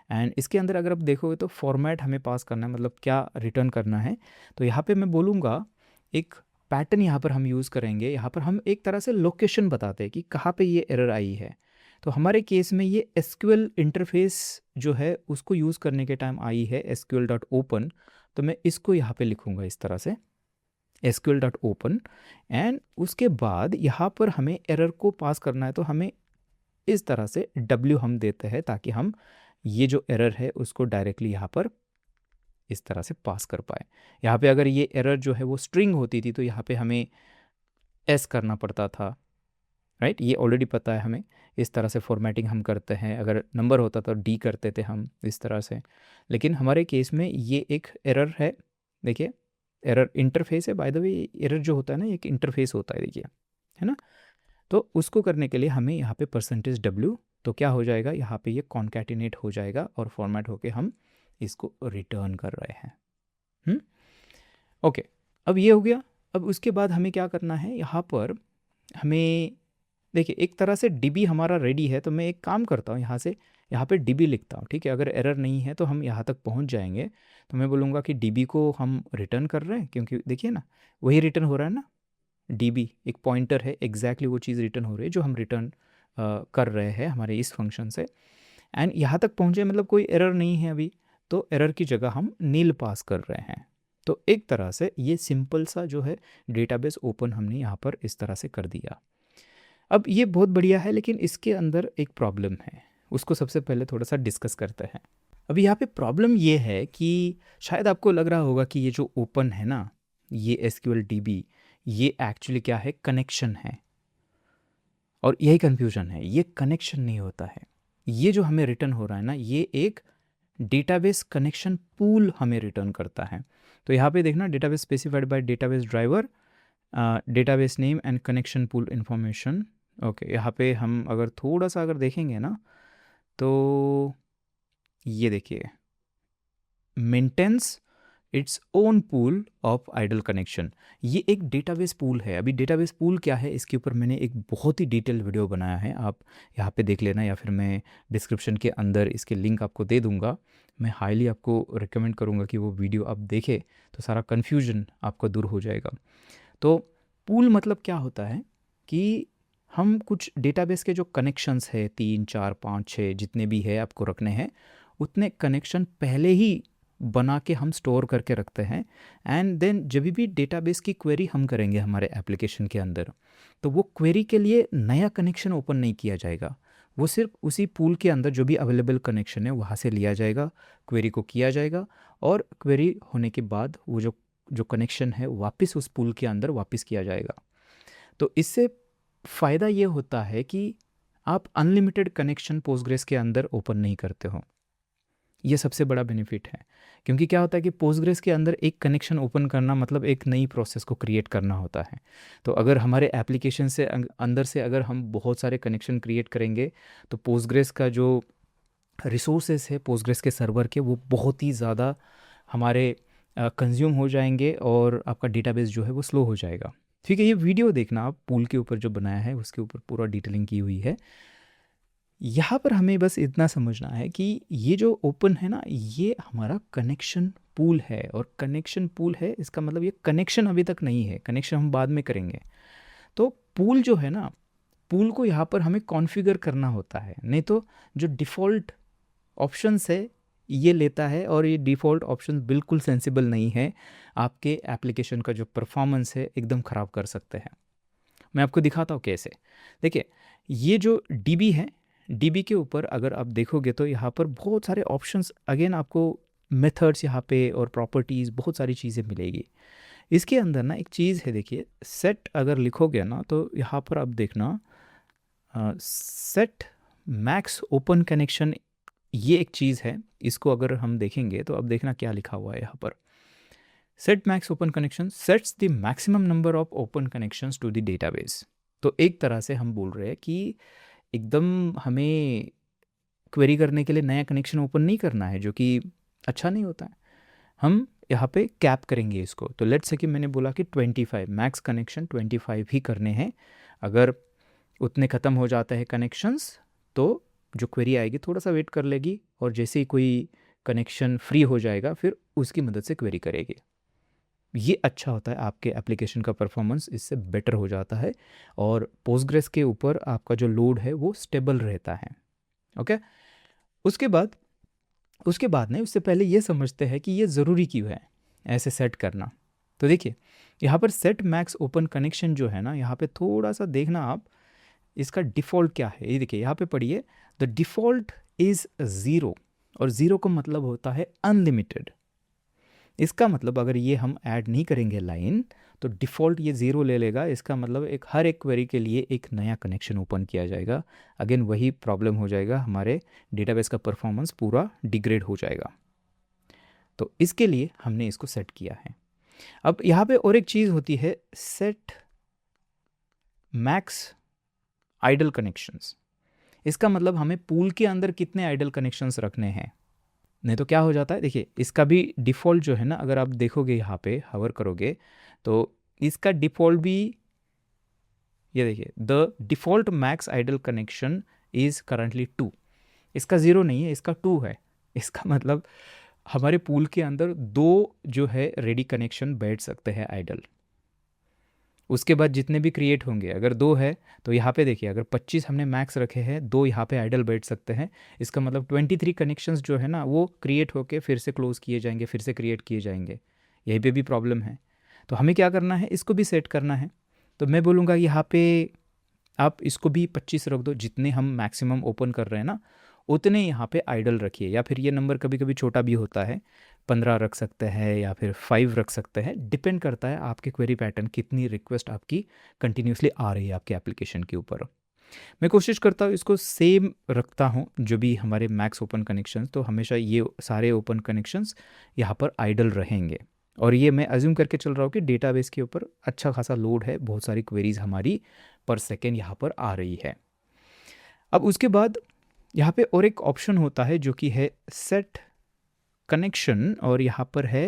And इसके अंदर अगर आप देखोगे तो फॉर्मेट हमें पास करना है, मतलब क्या रिटर्न करना है। तो यहाँ पे मैं बोलूँगा एक पैटर्न यहाँ पर हम यूज़ करेंगे। यहाँ पर हम एक तरह से लोकेशन बताते हैं कि कहाँ पे ये एरर आई है। तो हमारे केस में ये एसक्यूएल इंटरफेस जो है उसको यूज़ करने के टाइम आई है, sql.open। तो मैं इसको यहाँ पे लिखूँगा इस तरह से, sql.open। एंड उसके बाद यहाँ पर हमें एरर को पास करना है, तो हमें इस तरह से w हम देते हैं, ताकि हम ये जो एरर है उसको डायरेक्टली यहाँ पर इस तरह से पास कर पाए। यहाँ पे अगर ये एरर जो है वो स्ट्रिंग होती थी तो यहाँ पे हमें s करना पड़ता था, राइट। ये ऑलरेडी पता है हमें, इस तरह से फॉर्मेटिंग हम करते हैं। अगर नंबर होता तो d करते थे हम इस तरह से। लेकिन हमारे केस में ये एक एरर है, देखिए एरर इंटरफेस है। बाय द वे एरर जो होता है ना, एक इंटरफेस होता है, देखिए, है ना। तो उसको करने के लिए हमें यहाँ पे %w, तो क्या हो जाएगा, यहाँ पे ये कॉन्कैटिनेट हो जाएगा और फॉर्मेट होके हम इसको रिटर्न कर रहे हैं। ओके, अब ये हो गया। अब उसके बाद हमें क्या करना है, यहाँ पर हमें देखिए एक तरह से डीबी हमारा रेडी है। तो मैं एक काम करता हूँ, यहाँ पे डीबी लिखता हूँ, ठीक है। अगर एरर नहीं है तो हम यहाँ तक पहुँच जाएंगे। तो मैं बोलूँगा कि डीबी को हम रिटर्न कर रहे हैं, क्योंकि देखिए ना वही रिटर्न हो रहा है ना, डीबी एक पॉइंटर है, एग्जैक्टली वो चीज़ रिटर्न हो रही है जो हम रिटर्न कर रहे हैं हमारे इस फंक्शन से। एंड यहाँ तक पहुँचे मतलब कोई एरर नहीं है अभी, तो एरर की जगह हम नील पास कर रहे हैं। तो एक तरह से ये सिंपल सा जो है डेटाबेस ओपन हमने यहाँ पर इस तरह से कर दिया। अब ये बहुत बढ़िया है, लेकिन इसके अंदर एक प्रॉब्लम है, उसको सबसे पहले थोड़ा सा डिस्कस करते हैं। अभी यहाँ पे प्रॉब्लम ये है कि शायद आपको लग रहा होगा कि ये जो ओपन है ना, ये एसक्यूएल डीबी, ये एक्चुअली क्या है, कनेक्शन है। और यही कन्फ्यूजन है, ये कनेक्शन नहीं होता है। ये जो हमें रिटर्न हो रहा है ना, ये एक डेटाबेस कनेक्शन पूल हमें रिटर्न करता है। तो यहाँ पे देखना, database specified by database driver, database name and connection pool information. Okay, यहाँ पे हम अगर थोड़ा सा अगर देखेंगे ना, तो ये देखिए, maintains its own pool of idle connection. ये एक डेटाबेस पूल है। अभी डेटाबेस पूल क्या है, इसके ऊपर मैंने एक बहुत ही डिटेल वीडियो बनाया है, आप यहाँ पे देख लेना, या फिर मैं डिस्क्रिप्शन के अंदर इसके लिंक आपको दे दूँगा। मैं हाईली आपको रिकमेंड करूँगा कि वो वीडियो आप देखें, तो सारा कन्फ्यूजन आपका दूर हो जाएगा। तो पूल मतलब क्या होता है कि हम कुछ डेटाबेस के जो कनेक्शंस है, 3 4 5 6 जितने भी है आपको रखने हैं, उतने कनेक्शन पहले ही बना के हम स्टोर करके रखते हैं। एंड देन जब भी डेटाबेस की क्वेरी हम करेंगे हमारे एप्लीकेशन के अंदर, तो वो क्वेरी के लिए नया कनेक्शन ओपन नहीं किया जाएगा, वो सिर्फ उसी पूल के अंदर जो भी अवेलेबल कनेक्शन है वहाँ से लिया जाएगा, क्वेरी को किया जाएगा, और क्वेरी होने के बाद वो जो कनेक्शन है वापस उस पूल के अंदर वापस किया जाएगा। तो इससे फ़ायदा ये होता है कि आप अनलिमिटेड कनेक्शन पोस्टग्रेस के अंदर ओपन नहीं करते हो। ये सबसे बड़ा बेनिफिट है, क्योंकि क्या होता है कि पोस्टग्रेस के अंदर एक कनेक्शन ओपन करना मतलब एक नई प्रोसेस को क्रिएट करना होता है। तो अगर हमारे एप्लीकेशन से अंदर से अगर हम बहुत सारे कनेक्शन क्रिएट करेंगे, तो पोस्टग्रेस का जो रिसोर्सेस है पोस्टग्रेस के सर्वर के, वो बहुत ही ज़्यादा हमारे कंज्यूम हो जाएंगे और आपका डेटाबेस जो है वो स्लो हो जाएगा। ठीक है, ये वीडियो देखना आप, पूल के ऊपर जो बनाया है उसके ऊपर पूरा डिटेलिंग की हुई है। यहाँ पर हमें बस इतना समझना है कि ये जो ओपन है ना, ये हमारा कनेक्शन पूल है, और कनेक्शन पूल है इसका मतलब ये कनेक्शन अभी तक नहीं है, कनेक्शन हम बाद में करेंगे। तो पूल जो है ना, पूल को यहाँ पर हमें कॉन्फ़िगर करना होता है, नहीं तो जो डिफ़ॉल्ट ऑप्शंस है ये लेता है, और ये डिफ़ॉल्ट ऑप्शन बिल्कुल सेंसिबल नहीं है, आपके एप्लीकेशन का जो परफॉर्मेंस है एकदम ख़राब कर सकते हैं। मैं आपको दिखाता हूँ कैसे। देखिए, ये जो डीबी है, डीबी के ऊपर अगर आप देखोगे तो यहाँ पर बहुत सारे ऑप्शंस, अगेन आपको मेथड्स यहाँ पे और प्रॉपर्टीज़ बहुत सारी चीज़ें मिलेगी। इसके अंदर ना एक चीज़ है, देखिए सेट अगर लिखोगे ना तो यहाँ पर आप देखना सेट मैक्स ओपन कनेक्शन, ये एक चीज़ है। इसको अगर हम देखेंगे तो अब देखना क्या लिखा हुआ है यहाँ पर। Set max open connection sets the maximum number of open connections to the database. तो एक तरह से हम बोल रहे हैं कि एकदम हमें क्वेरी करने के लिए नया कनेक्शन ओपन नहीं करना है, जो कि अच्छा नहीं होता है। हम यहाँ पे कैप करेंगे इसको। तो लेट्स से कि मैंने बोला कि 25 मैक्स कनेक्शन 25 ही करने हैं। अगर उतने ख़त्म हो जाते हैं कनेक्शंस तो जो क्वेरी आएगी थोड़ा सा वेट कर लेगी, और जैसे ही कोई कनेक्शन फ्री हो जाएगा फिर उसकी मदद से क्वेरी करेगी। ये अच्छा होता है, आपके एप्लीकेशन का परफॉर्मेंस इससे बेटर हो जाता है, और पोस्टग्रेस के ऊपर आपका जो लोड है वो स्टेबल रहता है। ओके, उसके बाद नहीं, उससे पहले ये समझते हैं कि ये ज़रूरी क्यों है ऐसे सेट करना। तो देखिए, यहाँ पर सेट मैक्स ओपन कनेक्शन जो है ना, यहाँ पे थोड़ा सा देखना आप, इसका डिफ़ॉल्ट क्या है। ये देखिए यहाँ पे पढ़िए, द डिफ़ॉल्ट इज़ 0, और 0 का मतलब होता है अनलिमिटेड। इसका मतलब अगर ये हम ऐड नहीं करेंगे लाइन, तो डिफ़ॉल्ट ये 0 ले लेगा। इसका मतलब हर एक क्वेरी के लिए एक नया कनेक्शन ओपन किया जाएगा। अगेन वही प्रॉब्लम हो जाएगा, हमारे डेटाबेस का परफॉर्मेंस पूरा डिग्रेड हो जाएगा। तो इसके लिए हमने इसको सेट किया है। अब यहाँ पे और एक चीज़ होती है, सेट मैक्स आइडल कनेक्शंस। इसका मतलब हमें पूल के अंदर कितने आइडल कनेक्शंस रखने हैं। नहीं तो क्या हो जाता है, देखिए इसका भी डिफ़ॉल्ट जो है ना, अगर आप देखोगे यहाँ पे हवर करोगे तो इसका डिफ़ॉल्ट भी, ये देखिए, the default max idle connection is currently 2। इसका 0 नहीं है, इसका 2 है। इसका मतलब हमारे पूल के अंदर 2 जो है रेडी कनेक्शन बैठ सकते हैं आइडल। उसके बाद जितने भी क्रिएट होंगे, अगर 2 है तो यहाँ पे देखिए, अगर 25 हमने मैक्स रखे हैं, 2 यहाँ पे आइडल बैठ सकते हैं। इसका मतलब 23 कनेक्शंस जो है ना वो क्रिएट होके फिर से क्लोज़ किए जाएंगे, फिर से क्रिएट किए जाएंगे। यहीं पे भी प्रॉब्लम है। तो हमें क्या करना है, इसको भी सेट करना है। तो मैं बोलूँगा यहाँ पे आप इसको भी 25 रख दो, जितने हम मैक्सिमम ओपन कर रहे हैं ना उतने यहाँ पे आइडल रखिए। या फिर ये नंबर कभी कभी छोटा भी होता है, 15 रख सकते हैं या फिर 5 रख सकते हैं, डिपेंड करता है आपके क्वेरी पैटर्न, कितनी रिक्वेस्ट आपकी कंटिन्यूसली आ रही है आपके एप्लीकेशन के ऊपर। मैं कोशिश करता हूँ इसको सेम रखता हूँ, जो भी हमारे मैक्स ओपन कनेक्शंस, तो हमेशा ये सारे ओपन कनेक्शंस यहाँ पर आइडल रहेंगे। और ये मैं अज्यूम करके चल रहा हूँ कि डेटाबेस के ऊपर अच्छा खासा लोड है, बहुत सारी क्वेरीज हमारी पर सेकेंड यहाँ पर आ रही है। अब उसके बाद यहाँ पे और एक ऑप्शन होता है जो कि है सेट कनेक्शन, और यहाँ पर है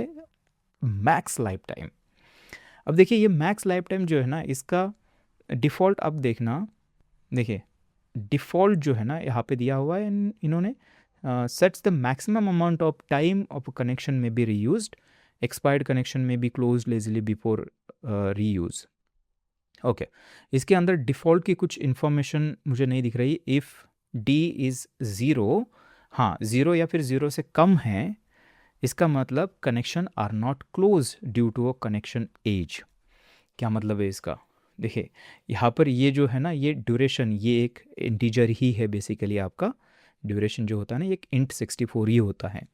मैक्स लाइफ टाइम। अब देखिए, ये मैक्स लाइफ टाइम जो है ना, इसका डिफ़ॉल्ट अब देखना, देखिए डिफ़ॉल्ट जो है ना यहाँ पे दिया हुआ है इन्होंने, sets the maximum amount of time of connection may be reused, expired connection may be close lazily before reuse. Okay, इसके अंदर डिफ़ॉल्ट की कुछ इन्फॉर्मेशन मुझे नहीं दिख रही। इफ़ डी इज़ 0, हाँ 0 या फिर 0 से कम है, इसका मतलब connection are not close due to a connection age. क्या मतलब है इसका, देखिए यहाँ पर ये जो है ना, ये ड्यूरेशन, ये एक इंटीजर ही है बेसिकली। आपका ड्यूरेशन जो होता है ना, ये एक इंट 64 ही होता है।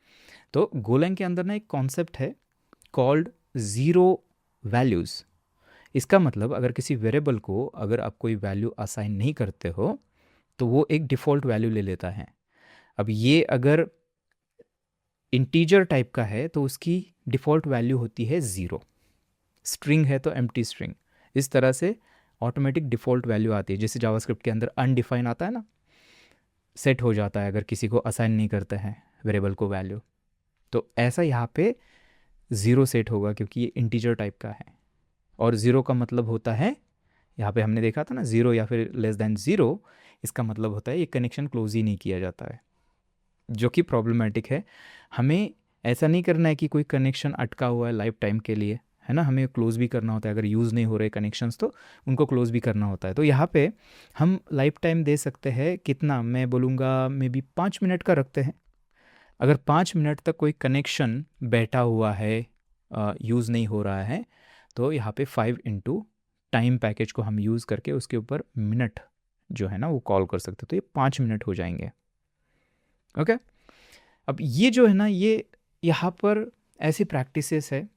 तो गोलैंग के अंदर ना एक कॉन्सेप्ट है कॉल्ड ज़ीरो वैल्यूज़। इसका मतलब अगर किसी वेरिएबल को अगर आप कोई वैल्यू असाइन नहीं करते हो तो वो एक डिफ़ॉल्ट वैल्यू ले लेता है। अब ये अगर इंटीजर टाइप का है तो उसकी डिफ़ॉल्ट वैल्यू होती है 0, स्ट्रिंग है तो एम्प्टी स्ट्रिंग। इस तरह से ऑटोमेटिक डिफ़ॉल्ट वैल्यू आती है, जैसे जावास्क्रिप्ट के अंदर अनडिफाइन आता है ना, सेट हो जाता है अगर किसी को असाइन नहीं करते हैं वेरिएबल को वैल्यू। तो ऐसा यहाँ पे ज़ीरो सेट होगा क्योंकि ये इंटीजर टाइप का है, और ज़ीरो का मतलब होता है, यहाँ पे हमने देखा था ना, ज़ीरो या फिर लेस देन ज़ीरो, इसका मतलब होता है ये कनेक्शन क्लोज ही नहीं किया जाता है, जो कि प्रॉब्लमेटिक है। हमें ऐसा नहीं करना है कि कोई कनेक्शन अटका हुआ है लाइफ टाइम के लिए, है ना, हमें क्लोज़ भी करना होता है। अगर यूज़ नहीं हो रहे कनेक्शंस तो उनको क्लोज़ भी करना होता है। तो यहाँ पे हम लाइफ टाइम दे सकते हैं कितना, मैं बोलूँगा मे बी 5 मिनट का रखते हैं। अगर 5 मिनट तक कोई कनेक्शन बैठा हुआ है, यूज़ नहीं हो रहा है, तो यहाँ पे 5 टाइम पैकेज को हम यूज़ करके उसके ऊपर मिनट जो है ना वो कॉल कर सकते हैं, तो ये 5 मिनट हो जाएंगे। ओके। अब ये जो है ना, ये यहाँ पर ऐसी प्रैक्टिसेस है,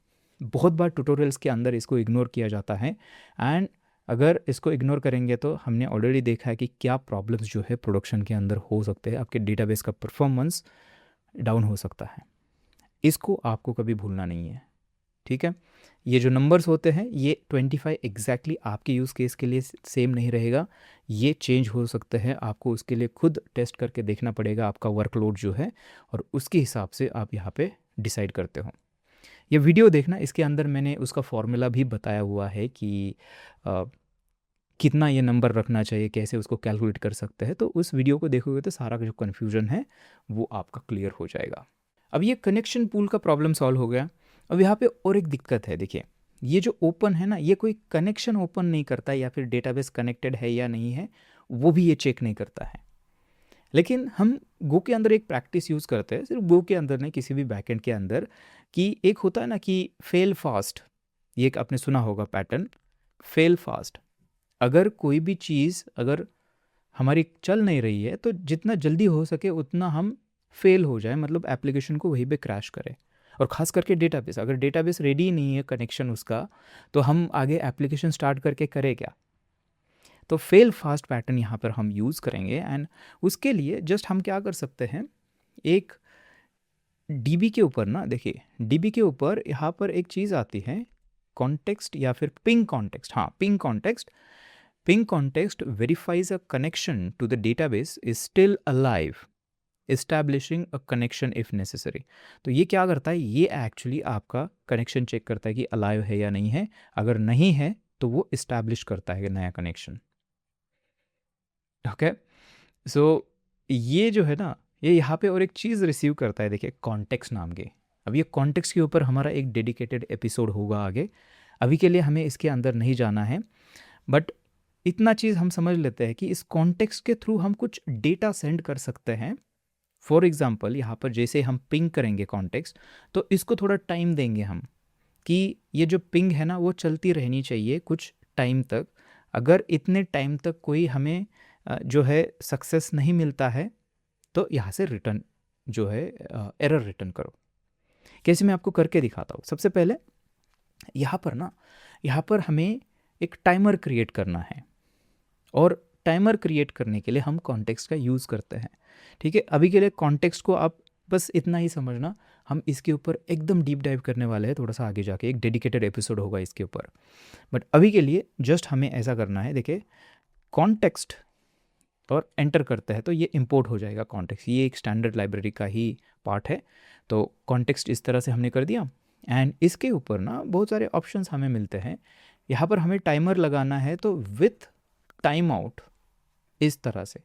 बहुत बार ट्यूटोरियल्स के अंदर इसको इग्नोर किया जाता है। एंड अगर इसको इग्नोर करेंगे तो हमने ऑलरेडी देखा है कि क्या प्रॉब्लम्स जो है प्रोडक्शन के अंदर हो सकते हैं, आपके डेटाबेस का परफॉर्मेंस डाउन हो सकता है। इसको आपको कभी भूलना नहीं है, ठीक है। ये जो नंबर्स होते हैं ये 25 एग्जैक्टली आपके यूज़ केस के लिए सेम नहीं रहेगा, ये चेंज हो सकते हैं। आपको उसके लिए खुद टेस्ट करके देखना पड़ेगा आपका वर्कलोड जो है, और उसके हिसाब से आप यहाँ पे डिसाइड करते हो। ये वीडियो देखना, इसके अंदर मैंने उसका फॉर्मूला भी बताया हुआ है कि कितना ये नंबर रखना चाहिए, कैसे उसको कैलकुलेट कर सकते हैं। तो उस वीडियो को देखोगे तो सारा जो कन्फ्यूजन है वो आपका क्लियर हो जाएगा। अब ये कनेक्शन पूल का प्रॉब्लम सॉल्व हो गया। अब यहाँ पे और एक दिक्कत है, देखिए ये जो ओपन है ना, ये कोई कनेक्शन ओपन नहीं करता या फिर डेटाबेस कनेक्टेड है या नहीं है वो भी ये चेक नहीं करता है। लेकिन हम गो के अंदर एक प्रैक्टिस यूज़ करते हैं, सिर्फ गो के अंदर नहीं, किसी भी बैकएंड के अंदर, कि एक होता है ना कि फेल फास्ट। ये एक आपने सुना होगा पैटर्न, फेल फास्ट। अगर कोई भी चीज़ अगर हमारी चल नहीं रही है तो जितना जल्दी हो सके उतना हम फेल हो जाए, मतलब एप्लीकेशन को वहीं पे क्रैश करें। और ख़ास करके डेटाबेस, अगर डेटाबेस रेडी नहीं है कनेक्शन उसका, तो हम आगे एप्लीकेशन स्टार्ट करके करें क्या। तो फेल फास्ट पैटर्न यहाँ पर हम यूज़ करेंगे। एंड उसके लिए जस्ट हम क्या कर सकते हैं, एक डीबी के ऊपर ना, देखिए डीबी के ऊपर यहाँ पर एक चीज़ आती है कॉन्टेक्स्ट या फिर पिंग कॉन्टेक्स्ट। हाँ, ping context. Ping context verifies a connection to the database is still alive, establishing a connection if necessary. तो ये क्या करता है, ये एक्चुअली आपका कनेक्शन चेक करता है कि अलाइव है या नहीं है। अगर नहीं है तो वो इस्टेब्लिश करता है नया कनेक्शन। ओके। सो ये जो है ना, ये यहाँ पे और एक चीज़ रिसीव करता है, देखिए कॉन्टेक्स्ट नाम के। अब ये कॉन्टेक्स्ट के ऊपर हमारा एक डेडिकेटेड एपिसोड होगा आगे, अभी के लिए हमें इसके अंदर नहीं जाना है। बट इतना चीज़ हम समझ लेते हैं कि इस कॉन्टेक्स्ट के थ्रू हम कुछ डेटा सेंड कर सकते हैं। फॉर एग्जांपल यहाँ पर जैसे हम पिंग करेंगे कॉन्टेक्स्ट, तो इसको थोड़ा टाइम देंगे हम, कि ये जो पिंग है ना वो चलती रहनी चाहिए कुछ टाइम तक। अगर इतने टाइम तक कोई हमें जो है सक्सेस नहीं मिलता है, तो यहाँ से रिटर्न जो है एरर रिटर्न करो। कैसे, मैं आपको करके दिखाता हूँ। सबसे पहले यहाँ पर ना, यहाँ पर हमें एक टाइमर क्रिएट करना है, और टाइमर क्रिएट करने के लिए हम कॉन्टेक्स्ट का यूज़ करते हैं। ठीक है, अभी के लिए कॉन्टेक्स्ट को आप बस इतना ही समझना, हम इसके ऊपर एकदम डीप डाइव करने वाले हैं थोड़ा सा आगे जाके, एक डेडिकेटेड एपिसोड होगा इसके ऊपर। बट अभी के लिए जस्ट हमें ऐसा करना है, देखिए कॉन्टेक्स्ट और एंटर करते हैं तो ये इंपोर्ट हो जाएगा कॉन्टेक्स्ट। ये एक स्टैंडर्ड लाइब्रेरी का ही पार्ट है। तो कॉन्टेक्स्ट इस तरह से हमने कर दिया। एंड इसके ऊपर ना बहुत सारे ऑप्शंस हमें मिलते हैं। यहाँ पर हमें टाइमर लगाना है, तो विथ टाइम आउट इस तरह से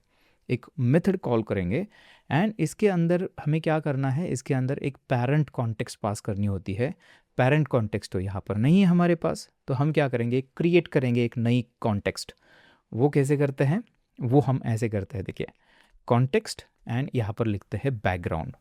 एक मेथड कॉल करेंगे। एंड इसके अंदर हमें क्या करना है, इसके अंदर एक पेरेंट कॉन्टेक्स्ट पास करनी होती है। पेरेंट कॉन्टेक्स्ट तो यहाँ पर नहीं है हमारे पास, तो हम क्या करेंगे, क्रिएट करेंगे एक नई कॉन्टेक्स्ट। वो कैसे करते हैं, वो हम ऐसे करते हैं, देखिए कॉन्टेक्स्ट एंड यहाँ पर लिखते हैं बैकग्राउंड।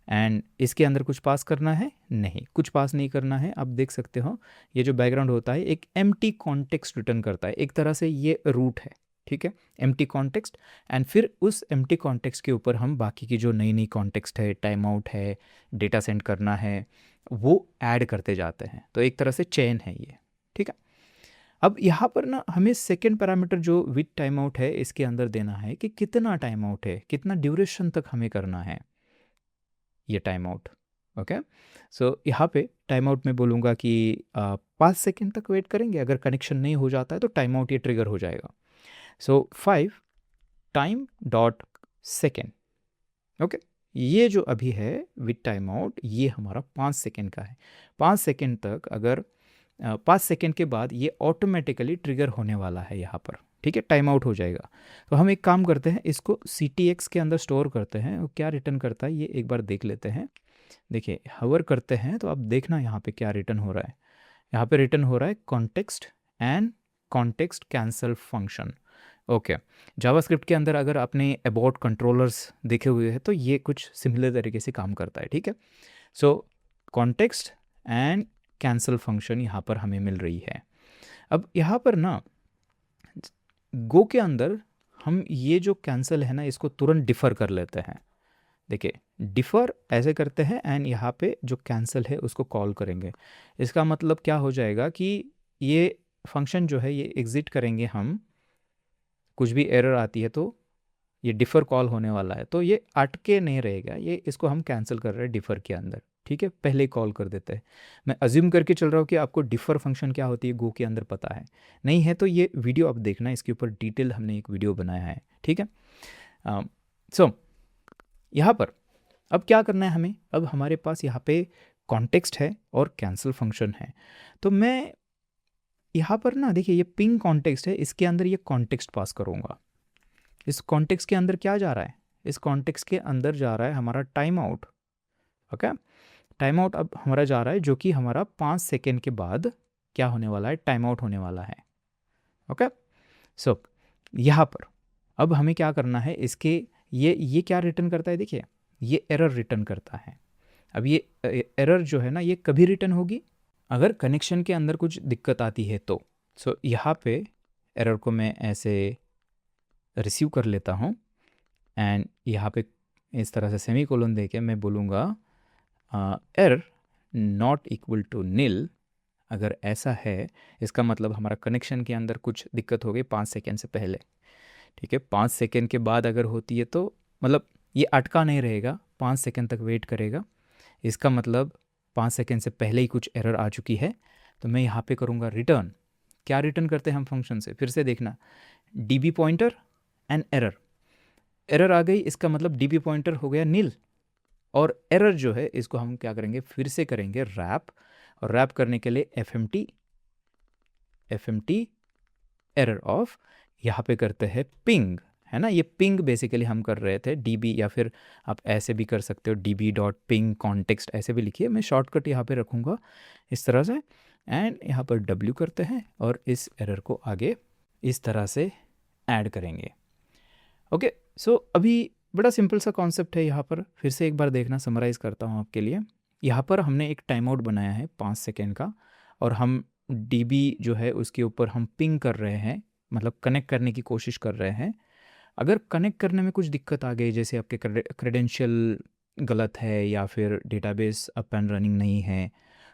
एंड इसके अंदर कुछ पास करना है, नहीं कुछ पास नहीं करना है। आप देख सकते हो ये जो बैकग्राउंड होता है एक एम्प्टी कॉन्टेक्स्ट रिटर्न करता है, एक तरह से ये रूट है। ठीक है, एम्प्टी कॉन्टेक्स्ट। एंड फिर उस एम्प्टी कॉन्टेक्स्ट के ऊपर हम बाकी की जो नई नई कॉन्टेक्स्ट है, टाइम आउट है, डेटा सेंड करना है, वो ऐड करते जाते हैं। तो एक तरह से चेन है ये। ठीक है, अब यहाँ पर ना हमें सेकेंड पैरामीटर जो विथ टाइम आउट है इसके अंदर देना है कि कितना टाइम आउट है, कितना ड्यूरेशन तक हमें करना है ये टाइम आउट। ओके, सो यहाँ पे टाइम आउट में बोलूँगा कि 5 सेकेंड तक वेट करेंगे। अगर कनेक्शन नहीं हो जाता है तो टाइम आउट ये ट्रिगर हो जाएगा। सो 5 टाइम डॉट सेकेंड। ओके, ये जो अभी है विद टाइम आउट, ये हमारा 5 सेकेंड का है। 5 सेकेंड तक अगर 5 सेकेंड के बाद ये ऑटोमेटिकली ट्रिगर होने वाला है यहाँ पर, ठीक है, टाइम आउट हो जाएगा। तो हम एक काम करते हैं, इसको CTX के अंदर स्टोर करते हैं, और क्या रिटर्न करता है ये एक बार देख लेते हैं। देखिए हवर करते हैं तो अब देखना यहाँ पे क्या रिटर्न हो रहा है। यहाँ पे रिटर्न हो रहा है context and context cancel function. Okay, JavaScript के अंदर अगर आपने अबाउट कंट्रोलर्स देखे हुए हैं तो ये कुछ सिमिलर तरीके से काम करता है, ठीक है। सो कॉन्टेक्स्ट एंड कैंसल फंक्शन यहाँ पर हमें मिल रही है। अब यहाँ पर ना गो के अंदर हम ये जो कैंसल है ना इसको तुरंत डिफ़र कर लेते हैं। देखिए डिफ़र ऐसे करते हैं एंड यहाँ पे जो कैंसिल है उसको कॉल करेंगे। इसका मतलब क्या हो जाएगा कि ये फंक्शन जो है ये एग्ज़िट करेंगे हम, कुछ भी एरर आती है तो ये डिफ़र कॉल होने वाला है, तो ये अटके नहीं रहेगा, ये इसको हम कैंसिल कर रहे हैं डिफ़र के अंदर, ठीक है। पहले ही कॉल कर देते हैं। मैं अज्यूम करके चल रहा हूँ कि आपको डिफ़र फंक्शन क्या होती है गो के अंदर पता है, नहीं है तो ये वीडियो आप देखना, इसके ऊपर डिटेल हमने एक वीडियो बनाया है, ठीक है। सो यहाँ पर अब क्या करना है हमें, अब हमारे पास यहाँ पे कॉन्टेक्स्ट है और कैंसिल फंक्शन है। तो मैं यहाँ पर ना देखिए ये पिंग कॉन्टेक्स्ट है, इसके अंदर ये कॉन्टेक्स्ट पास करूँगा। इस कॉन्टेक्स्ट के अंदर क्या जा रहा है, इस कॉन्टेक्स्ट के अंदर जा रहा है हमारा time out. Okay, time out अब हमारा जा रहा है जो कि हमारा 5 सेकेंड के बाद क्या होने वाला है, टाइम आउट होने वाला है। ओके, सो यहाँ पर अब हमें क्या करना है, इसके ये क्या रिटर्न करता है, देखिए ये एरर रिटर्न करता है। अब ये एरर जो है ना ये कभी रिटर्न होगी अगर कनेक्शन के अंदर कुछ दिक्कत आती है तो। सो यहाँ पे एरर को मैं ऐसे रिसीव कर लेता हूँ एंड यहाँ पे इस तरह से सेमीकोलन दे के मैं बोलूँगा एरर नॉट इक्वल टू नील। अगर ऐसा है इसका मतलब हमारा कनेक्शन के अंदर कुछ दिक्कत हो गई 5 सेकेंड से पहले, ठीक है। 5 सेकेंड के बाद अगर होती है तो मतलब ये अटका नहीं रहेगा, 5 सेकेंड तक वेट करेगा। इसका मतलब 5 सेकेंड से पहले ही कुछ एरर आ चुकी है, तो मैं यहाँ पे करूँगा रिटर्न। क्या रिटर्न करते हैं हम फंक्शन से, फिर से देखना, DB pointer and error. Error आ गई इसका मतलब DB पॉइंटर हो गया नील, और एरर जो है इसको हम क्या करेंगे, फिर से करेंगे रैप, और रैप करने के लिए FMT एरर ऑफ, यहाँ पे करते हैं पिंग, है ना। ये पिंग बेसिकली हम कर रहे थे DB, या फिर आप ऐसे भी कर सकते हो DB.ping कॉन्टेक्स्ट, ऐसे भी लिखिए, मैं शॉर्टकट यहाँ पे रखूँगा इस तरह से। एंड यहाँ पर W करते हैं और इस एरर को आगे इस तरह से ऐड करेंगे। ओके, सो अभी बड़ा सिंपल सा कॉन्सेप्ट है यहाँ पर, फिर से एक बार देखना, समराइज़ करता हूँ आपके लिए। यहाँ पर हमने एक टाइम आउट बनाया है 5 सेकेंड का, और हम DB जो है उसके ऊपर हम पिंग कर रहे हैं, मतलब कनेक्ट करने की कोशिश कर रहे हैं। अगर कनेक्ट करने में कुछ दिक्कत आ गई, जैसे आपके क्रेडेंशियल गलत है या फिर डेटाबेस अप एंड रनिंग नहीं है,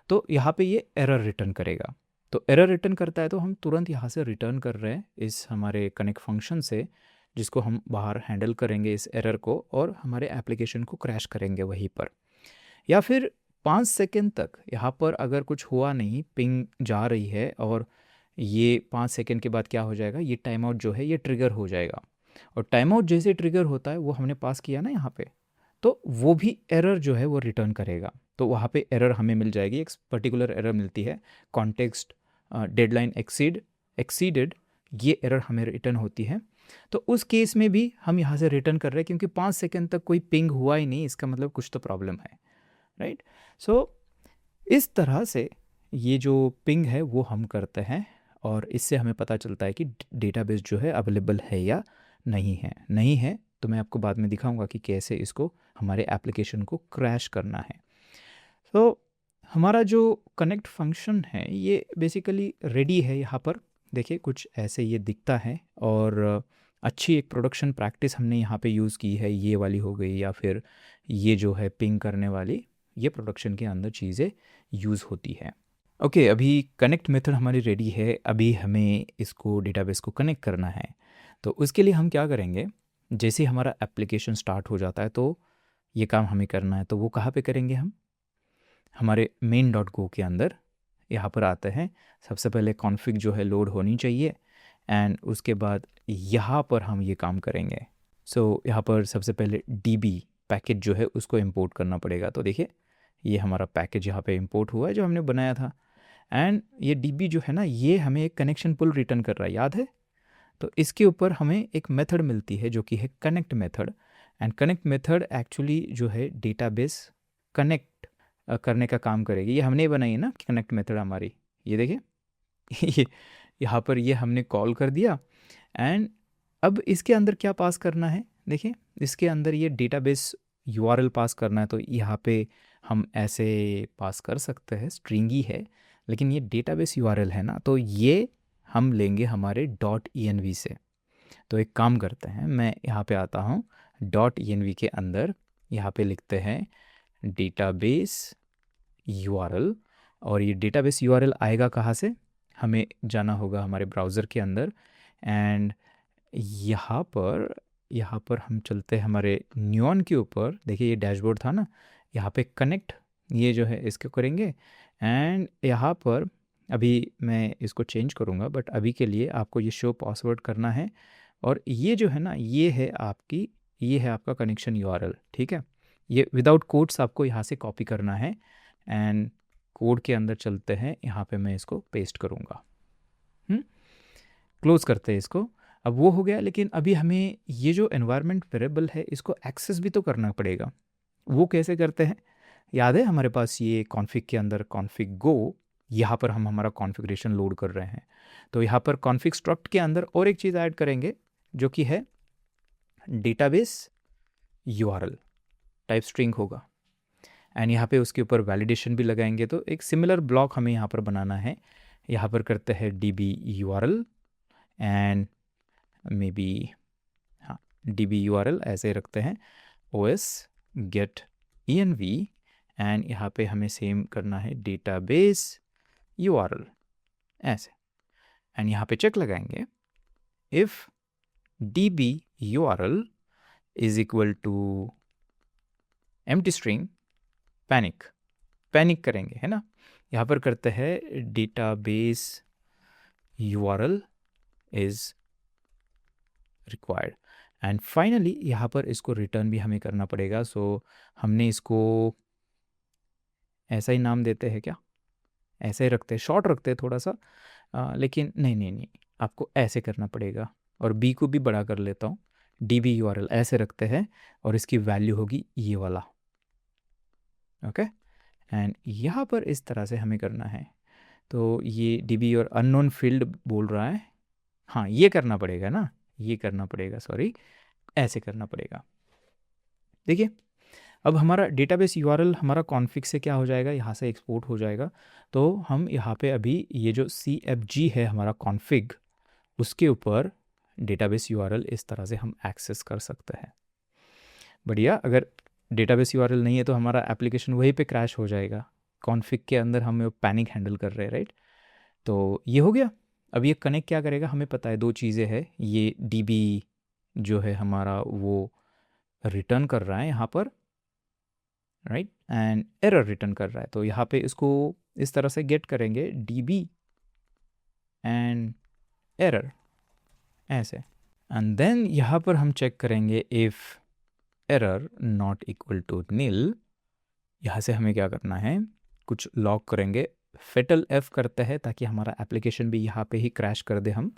तो यहाँ पे ये एरर रिटर्न करेगा। तो एरर रिटर्न करता है तो हम तुरंत यहाँ से रिटर्न कर रहे हैं इस हमारे कनेक्ट फंक्शन से, जिसको हम बाहर हैंडल करेंगे इस एरर को, और हमारे एप्लीकेशन को क्रैश करेंगे वहीं पर। या फिर 5 सेकेंड तक यहाँ पर अगर कुछ हुआ नहीं, पिंग जा रही है, और ये 5 सेकेंड के बाद क्या हो जाएगा, ये टाइम आउट जो है ये ट्रिगर हो जाएगा। और टाइम आउट जैसे ट्रिगर होता है वो हमने पास किया ना यहाँ पे, तो वो भी एरर जो है वो रिटर्न करेगा। तो वहाँ पे एरर हमें मिल जाएगी, एक पर्टिकुलर एरर मिलती है, कॉन्टेक्स्ट डेडलाइन एक्सीडेड, ये एरर हमें रिटर्न होती है। तो उस केस में भी हम यहाँ से रिटर्न कर रहे हैं, क्योंकि 5 सेकेंड तक कोई पिंग हुआ ही नहीं, इसका मतलब कुछ तो प्रॉब्लम है, राइट। सो इस तरह से ये जो पिंग है वो हम करते हैं, और इससे हमें पता चलता है कि डेटाबेस जो है अवेलेबल है या नहीं है तो मैं आपको बाद में दिखाऊंगा कि कैसे इसको हमारे एप्लीकेशन को क्रैश करना है। तो हमारा जो कनेक्ट फंक्शन है ये बेसिकली रेडी है। यहाँ पर देखिए कुछ ऐसे ये दिखता है, और अच्छी एक प्रोडक्शन प्रैक्टिस हमने यहाँ पे यूज़ की है, ये वाली हो गई, या फिर ये जो है पिंग करने वाली, ये प्रोडक्शन के अंदर चीज़ें यूज़ होती है। ओके, अभी कनेक्ट मेथड हमारी रेडी है, अभी हमें इसको डेटाबेस को कनेक्ट करना है। तो उसके लिए हम क्या करेंगे, जैसे हमारा एप्लीकेशन स्टार्ट हो जाता है तो ये काम हमें करना है, तो वो कहाँ पे करेंगे, हम हमारे main.go के अंदर यहाँ पर आते हैं। सबसे पहले कॉन्फ़िग जो है लोड होनी चाहिए, एंड उसके बाद यहाँ पर हम ये काम करेंगे। सो यहाँ पर सबसे पहले DB पैकेज जो है उसको इंपोर्ट करना पड़ेगा। तो देखिए ये हमारा पैकेज यहाँ पे इंपोर्ट हुआ है जो हमने बनाया था, एंड ये डीबी जो है ना ये हमें एक कनेक्शन पुल रिटर्न कर रहा है, याद है। तो इसके ऊपर हमें एक मेथड मिलती है जो कि है connect method, and connect method actually जो है डेटाबेस कनेक्ट करने का काम करेगी। ये हमने बनाई है ना कनेक्ट मेथड हमारी, ये देखिए ये यहाँ पर ये हमने कॉल कर दिया, एंड अब इसके अंदर क्या पास करना है, देखिए इसके अंदर ये डेटाबेस यूआरएल पास करना है। तो यहाँ पे हम ऐसे पास कर सकते हैं, स्ट्रिंग ही है लेकिन ये डेटाबेस यूआरएल है ना, तो ये हम लेंगे हमारे .env से। तो एक काम करते हैं, मैं यहाँ पे आता हूँ .env के अंदर, यहाँ पे लिखते हैं डेटाबेस यूआरएल, और ये डेटाबेस यूआरएल आएगा कहाँ से, हमें जाना होगा हमारे ब्राउज़र के अंदर, एंड यहाँ पर हम चलते हैं हमारे न्यून के ऊपर। देखिए ये डैशबोर्ड था ना, यहाँ पे कनेक्ट ये जो है इसको करेंगे, एंड यहाँ पर अभी मैं इसको चेंज करूँगा, बट अभी के लिए आपको ये शो पासवर्ड करना है, और ये जो है ना ये है आपका कनेक्शन यूआरएल, ठीक है। ये विदाउट कोड्स आपको यहाँ से कॉपी करना है, एंड कोड के अंदर चलते हैं, यहाँ पे मैं इसको पेस्ट करूँगा, क्लोज करते हैं इसको। अब वो हो गया, लेकिन अभी हमें ये जो एनवायरनमेंट वेरिएबल है इसको एक्सेस भी तो करना पड़ेगा। वो कैसे करते हैं, याद है हमारे पास ये कॉन्फ़िग के अंदर कॉन्फ़िग गो, यहाँ पर हम हमारा कॉन्फ़िगरेशन लोड कर रहे हैं। तो यहाँ पर कॉन्फ़िग स्ट्रक्ट के अंदर और एक चीज़ ऐड करेंगे जो कि है डेटाबेस यूआरएल टाइप स्ट्रिंग होगा, एंड यहाँ पे उसके ऊपर वैलिडेशन भी लगाएंगे। तो एक सिमिलर ब्लॉक हमें यहाँ पर बनाना है। यहाँ पर करते हैं db url and may be हाँ db url ऐसे रखते हैं os get env, एंड यहाँ पे हमें सेम करना है डेटाबेस url ऐसे, एंड यहाँ पे चेक लगाएंगे if db url is equal to empty string panic करेंगे, है ना। यहाँ पर करते हैं database URL is required, and finally यहाँ पर इसको रिटर्न भी हमें करना पड़ेगा। सो हमने इसको ऐसा ही नाम देते हैं क्या, ऐसे ही रखते हैं, शॉर्ट रखते हैं थोड़ा सा, लेकिन नहीं आपको ऐसे करना पड़ेगा, और बी को भी बड़ा कर लेता हूँ, db url ऐसे रखते हैं, और इसकी वैल्यू होगी ये वाला, ओके। एंड यहाँ पर इस तरह से हमें करना है। तो ये db और अननोन फील्ड बोल रहा है, हाँ ये करना पड़ेगा ना, ये करना पड़ेगा, सॉरी ऐसे करना पड़ेगा। देखिए अब हमारा डेटाबेस यूआरएल हमारा कॉन्फ़िग से क्या हो जाएगा, यहाँ से एक्सपोर्ट हो जाएगा। तो हम यहाँ पे अभी ये जो cfg है हमारा कॉन्फ़िग, उसके ऊपर डेटाबेस यूआरएल इस तरह से हम एक्सेस कर सकते हैं। बढ़िया, अगर डेटाबेस यूआरएल नहीं है तो हमारा एप्लीकेशन वहीं पे क्रैश हो जाएगा। कॉन्फ़िग के अंदर हम पैनिक हैंडल कर रहे हैं, राइट। तो ये हो गया। अब ये कनेक्ट क्या करेगा, हमें पता है दो चीज़ें हैं, ये db जो है हमारा वो रिटर्न कर रहा है यहाँ पर, राइट, एंड एरर रिटर्न कर रहा है। तो यहाँ पे इसको इस तरह से गेट करेंगे db एंड एरर ऐसे, एंड देन यहाँ पर हम चेक करेंगे if error not equal to nil. यहाँ से हमें क्या करना है, कुछ लॉग करेंगे, फेटल एफ करते हैं ताकि हमारा एप्लीकेशन भी यहाँ पे ही क्रैश कर दे हम,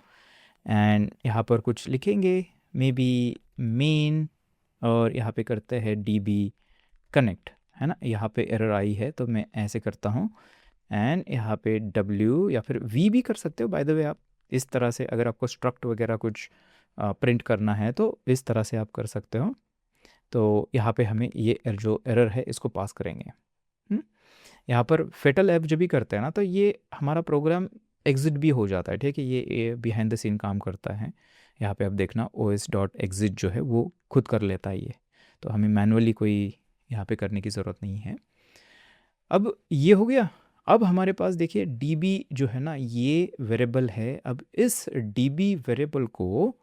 एंड यहाँ पर कुछ लिखेंगे मे बी मेन, और यहाँ पे करते हैं db कनेक्ट, है ना। यहाँ पे एरर आई है तो मैं ऐसे करता हूँ, एंड यहाँ पे w या फिर v भी कर सकते हो बाय द वे आप, इस तरह से अगर आपको स्ट्रक्ट वगैरह कुछ प्रिंट करना है तो इस तरह से आप कर सकते हो। तो यहाँ पे हमें ये जो एरर है इसको पास करेंगे। यहाँ पर फेटल ऐप जब भी करते हैं ना तो ये हमारा प्रोग्राम एग्जिट भी हो जाता है, ठीक है, ये बिहाइंड द सीन काम करता है। यहाँ पे आप देखना os.exit जो है वो खुद कर लेता है ये, तो हमें मैनुअली कोई यहाँ पे करने की ज़रूरत नहीं है। अब ये हो गया। अब हमारे पास देखिए db जो है ना ये वेरिएबल है। अब इस db वेरिएबल को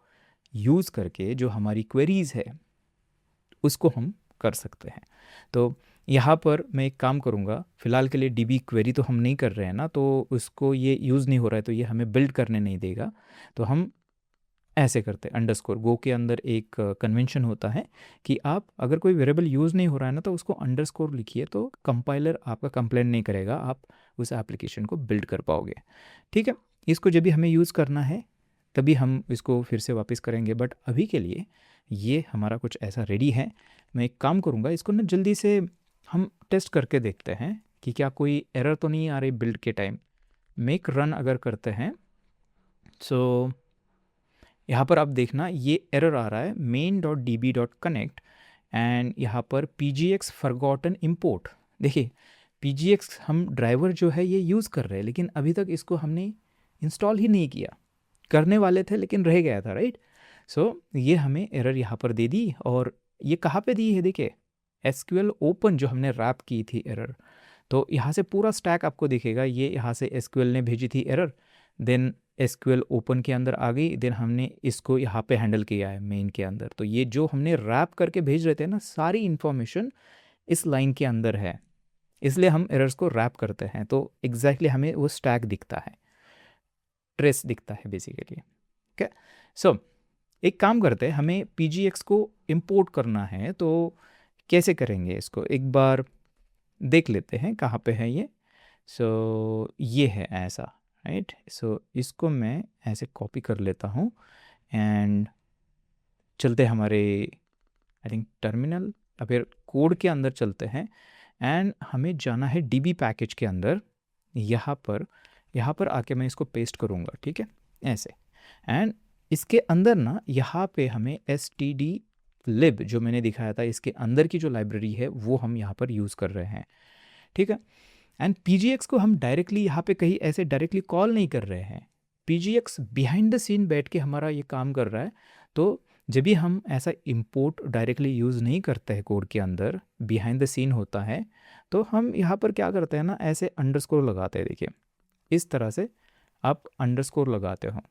यूज़ करके जो हमारी क्वेरीज़ है उसको हम कर सकते हैं। तो यहाँ पर मैं एक काम करूँगा, फ़िलहाल के लिए db क्वेरी तो हम नहीं कर रहे हैं ना, तो उसको ये यूज़ नहीं हो रहा है तो ये हमें बिल्ड करने नहीं देगा। तो हम ऐसे करते हैं अंडरस्कोर। गो के अंदर एक कन्वेंशन होता है कि आप अगर कोई वेरिएबल यूज़ नहीं हो रहा है ना तो उसको अंडरस्कोर लिखिए, तो कंपाइलर आपका कंप्लेंट नहीं करेगा, आप उस एप्लीकेशन को बिल्ड कर पाओगे। ठीक है, इसको जब भी हमें यूज़ करना है तभी हम इसको फिर से वापस करेंगे, बट अभी के लिए ये हमारा कुछ ऐसा रेडी है। मैं एक काम करूँगा, इसको ना जल्दी से हम टेस्ट करके देखते हैं कि क्या कोई एरर तो नहीं आ रही बिल्ड के टाइम। मेक रन अगर करते हैं सो यहाँ पर आप देखना ये एरर आ रहा है main.db.connect एंड यहाँ पर pgx forgotten import। देखिए pgx हम ड्राइवर जो है ये यूज़ कर रहे हैं, लेकिन अभी तक इसको हमने इंस्टॉल ही नहीं किया। करने वाले थे लेकिन रह गया था, राइट। सो ये हमें एरर यहाँ पर दे दी, और ये कहाँ पे दी है देखिए, SQL ओपन जो हमने रैप की थी एरर, तो यहाँ से पूरा स्टैक आपको दिखेगा। ये यहाँ से SQL ने भेजी थी एरर, देन SQL ओपन के अंदर आ गई, देन हमने इसको यहाँ पे हैंडल किया है मेन के अंदर। तो ये जो हमने रैप करके भेज रहे थे ना, सारी इन्फॉर्मेशन इस लाइन के अंदर है, इसलिए हम एरर्स को रैप करते हैं। तो एग्जैक्टली हमें वो स्टैक दिखता है, ट्रेस दिखता है बेसिकली। ओके, सो एक काम करते हैं, हमें pgx को इंपोर्ट करना है, तो कैसे करेंगे इसको एक बार देख लेते हैं कहाँ पे है ये। सो ये है ऐसा, राइट। सो इसको मैं ऐसे कॉपी कर लेता हूँ एंड चलते हैं हमारे आई थिंक टर्मिनल, या फिर कोड के अंदर चलते हैं एंड हमें जाना है डीबी पैकेज के अंदर। यहाँ पर आके मैं इसको पेस्ट करूँगा, ठीक है, ऐसे। एंड इसके अंदर ना यहाँ पे हमें stdlib जो मैंने दिखाया था, इसके अंदर की जो लाइब्रेरी है वो हम यहाँ पर यूज़ कर रहे हैं, ठीक है। एंड pgx को हम डायरेक्टली यहाँ पे कहीं ऐसे डायरेक्टली कॉल नहीं कर रहे हैं, pgx बिहाइंड द सीन बैठ के हमारा ये काम कर रहा है। तो जब भी हम ऐसा इंपोर्ट डायरेक्टली यूज़ नहीं करते हैं कोड के अंदर, बिहाइंड द सीन होता है, तो हम यहाँ पर क्या करते हैं ना, ऐसे अंडरस्कोर लगाते हैं। देखिए इस तरह से आप अंडरस्कोर लगाते हो,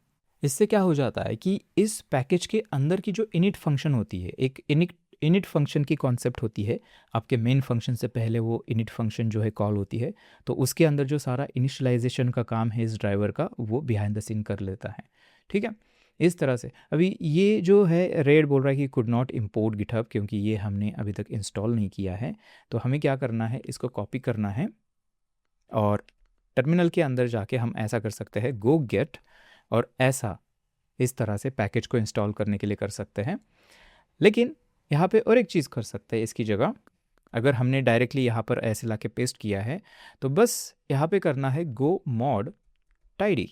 इससे क्या हो जाता है कि इस पैकेज के अंदर की जो इनिट फंक्शन होती है, एक इनिट फंक्शन की कॉन्सेप्ट होती है, आपके मेन फंक्शन से पहले वो इनिट फंक्शन जो है कॉल होती है, तो उसके अंदर जो सारा इनिशियलाइजेशन का काम है इस ड्राइवर का, वो बिहाइंड द सीन कर लेता है, ठीक है। इस तरह से अभी ये जो है रेड बोल रहा है कि कुड नॉट इम्पोर्ट गिटहब, क्योंकि ये हमने अभी तक इंस्टॉल नहीं किया है। तो हमें क्या करना है, इसको कॉपी करना है और टर्मिनल के अंदर जाके हम ऐसा कर सकते हैं गो गेट, और ऐसा इस तरह से पैकेज को इंस्टॉल करने के लिए कर सकते हैं। लेकिन यहाँ पे और एक चीज़ कर सकते हैं इसकी जगह, अगर हमने डायरेक्टली यहाँ पर ऐसे ला के पेस्ट किया है तो बस यहाँ पे करना है गो मॉड टाइडी,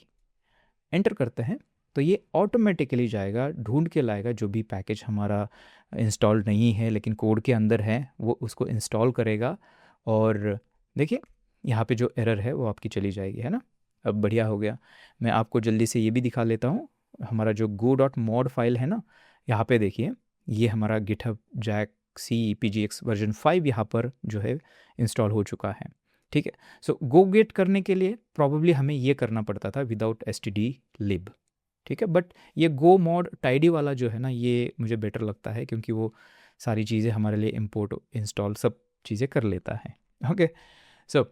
एंटर करते हैं तो ये ऑटोमेटिकली जाएगा, ढूंढ के लाएगा जो भी पैकेज हमारा इंस्टॉल नहीं है लेकिन कोड के अंदर है, वो उसको इंस्टॉल करेगा। और देखिए यहाँ पे जो एरर है वो आपकी चली जाएगी, है ना। अब बढ़िया हो गया। मैं आपको जल्दी से ये भी दिखा लेता हूँ, हमारा जो go.mod फाइल है ना, यहाँ पे देखिए ये हमारा गिटहब जैक सी pgx वर्जन 5 यहाँ पर जो है इंस्टॉल हो चुका है, ठीक है। सो गो गेट करने के लिए प्रॉब्ली हमें ये करना पड़ता था विदाउट stdlib, ठीक है। बट ये गो मॉड टाइडी वाला जो है ना, ये मुझे बेटर लगता है क्योंकि वो सारी चीज़ें हमारे लिए इंपोर्ट इंस्टॉल सब चीज़ें कर लेता है। ओके, सो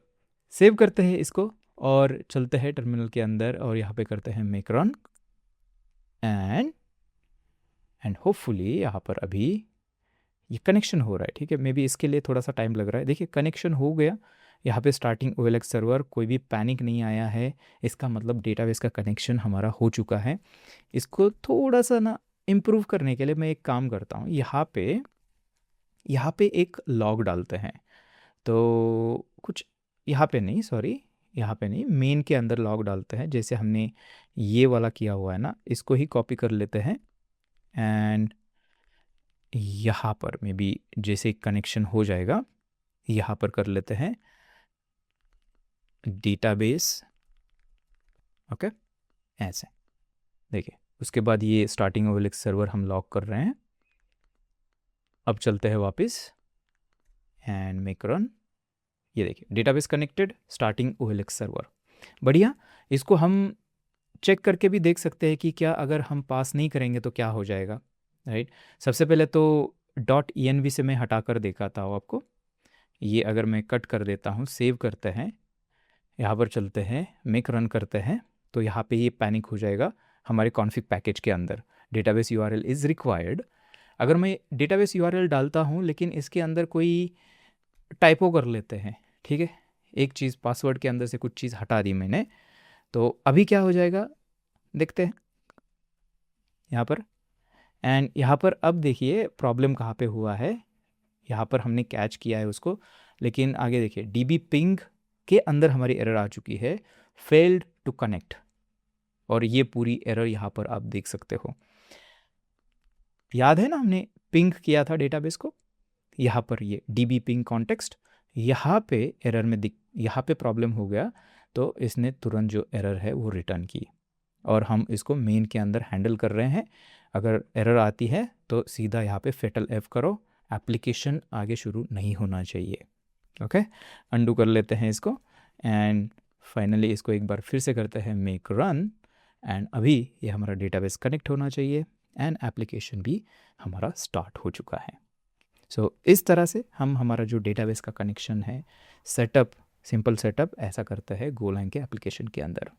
सेव करते हैं इसको और चलते हैं टर्मिनल के अंदर और यहाँ पे करते हैं मेक रन एंड होपफुली यहाँ पर अभी ये कनेक्शन हो रहा है, ठीक है। मे बी इसके लिए थोड़ा सा टाइम लग रहा है। देखिए कनेक्शन हो गया, यहाँ पे स्टार्टिंग OLX सर्वर, कोई भी पैनिक नहीं आया है, इसका मतलब डेटाबेस का कनेक्शन हमारा हो चुका है। इसको थोड़ा सा ना इम्प्रूव करने के लिए मैं एक काम करता हूँ, यहाँ पे एक लॉग डालते हैं। तो कुछ यहाँ पे नहीं, सॉरी यहाँ पे नहीं, मेन के अंदर लॉग डालते हैं, जैसे हमने ये वाला किया हुआ है ना, इसको ही कॉपी कर लेते हैं एंड यहाँ पर मे बी जैसे कनेक्शन हो जाएगा यहाँ पर कर लेते हैं डेटाबेस, ओके ऐसे। देखिए उसके बाद ये स्टार्टिंग OLX सर्वर हम लॉक कर रहे हैं। अब चलते हैं वापस एंड मेक रन, ये देखिए database connected, starting OLX server, बढ़िया। इसको हम चेक करके भी देख सकते हैं कि क्या अगर हम पास नहीं करेंगे तो क्या हो जाएगा, राइट। सबसे पहले तो .env से मैं हटा कर दिखाता हूँ आपको। ये अगर मैं कट कर देता हूँ, सेव करते हैं, यहाँ पर चलते हैं, मेक रन करते हैं, तो यहाँ पे ये पैनिक हो जाएगा हमारे कॉन्फ़िग पैकेज के अंदर। Database URL is required. अगर मैं डेटाबेस यूआरएल डालता हूँ लेकिन इसके अंदर कोई टाइपो कर लेते हैं, ठीक है, एक चीज़ पासवर्ड के अंदर से कुछ चीज़ हटा दी मैंने, तो अभी क्या हो जाएगा देखते हैं यहाँ पर। एंड यहाँ पर अब देखिए प्रॉब्लम कहाँ पे हुआ है, यहाँ पर हमने कैच किया है उसको, लेकिन आगे देखिए डीबी पिंग के अंदर हमारी एरर आ चुकी है, फेल्ड टू कनेक्ट, और ये पूरी एरर यहाँ पर आप देख सकते हो। याद है ना हमने पिंग किया था डेटाबेस को, यहाँ पर ये डीबी पिंग कॉन्टेक्स्ट, यहाँ पे एरर में यहाँ पे प्रॉब्लम हो गया, तो इसने तुरंत जो एरर है वो रिटर्न की, और हम इसको मेन के अंदर हैंडल कर रहे हैं। अगर एरर आती है तो सीधा यहाँ पे फेटल एफ करो, एप्लीकेशन आगे शुरू नहीं होना चाहिए। ओके, अंडू कर लेते हैं इसको, एंड फाइनली इसको एक बार फिर से करते हैं मेक रन, एंड अभी ये हमारा डेटाबेस कनेक्ट होना चाहिए एंड एप्लीकेशन भी हमारा स्टार्ट हो चुका है। सो इस तरह से हम हमारा जो डेटाबेस का कनेक्शन है, सेटअप, सिंपल सेटअप ऐसा करते हैं गोलैंग के एप्लीकेशन के अंदर।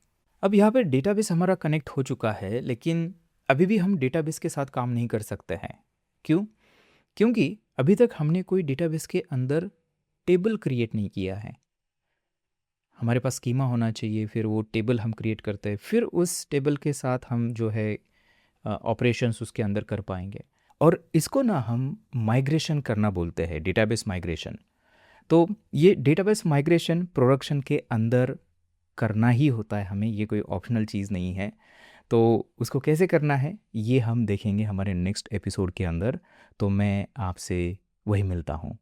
अब यहाँ पे डेटाबेस हमारा कनेक्ट हो चुका है, लेकिन अभी भी हम डेटाबेस के साथ काम नहीं कर सकते हैं। क्यों? क्योंकि अभी तक हमने कोई डेटाबेस के अंदर टेबल क्रिएट नहीं किया है। हमारे पास स्कीमा होना चाहिए, फिर वो टेबल हम क्रिएट करते हैं, फिर उस टेबल के साथ हम जो है ऑपरेशंस उसके अंदर कर पाएंगे, और इसको ना हम माइग्रेशन करना बोलते हैं, डेटाबेस माइग्रेशन। तो ये डेटाबेस माइग्रेशन प्रोडक्शन के अंदर करना ही होता है हमें, ये कोई ऑप्शनल चीज़ नहीं है। तो उसको कैसे करना है ये हम देखेंगे हमारे नेक्स्ट एपिसोड के अंदर। तो मैं आपसे वही मिलता हूँ।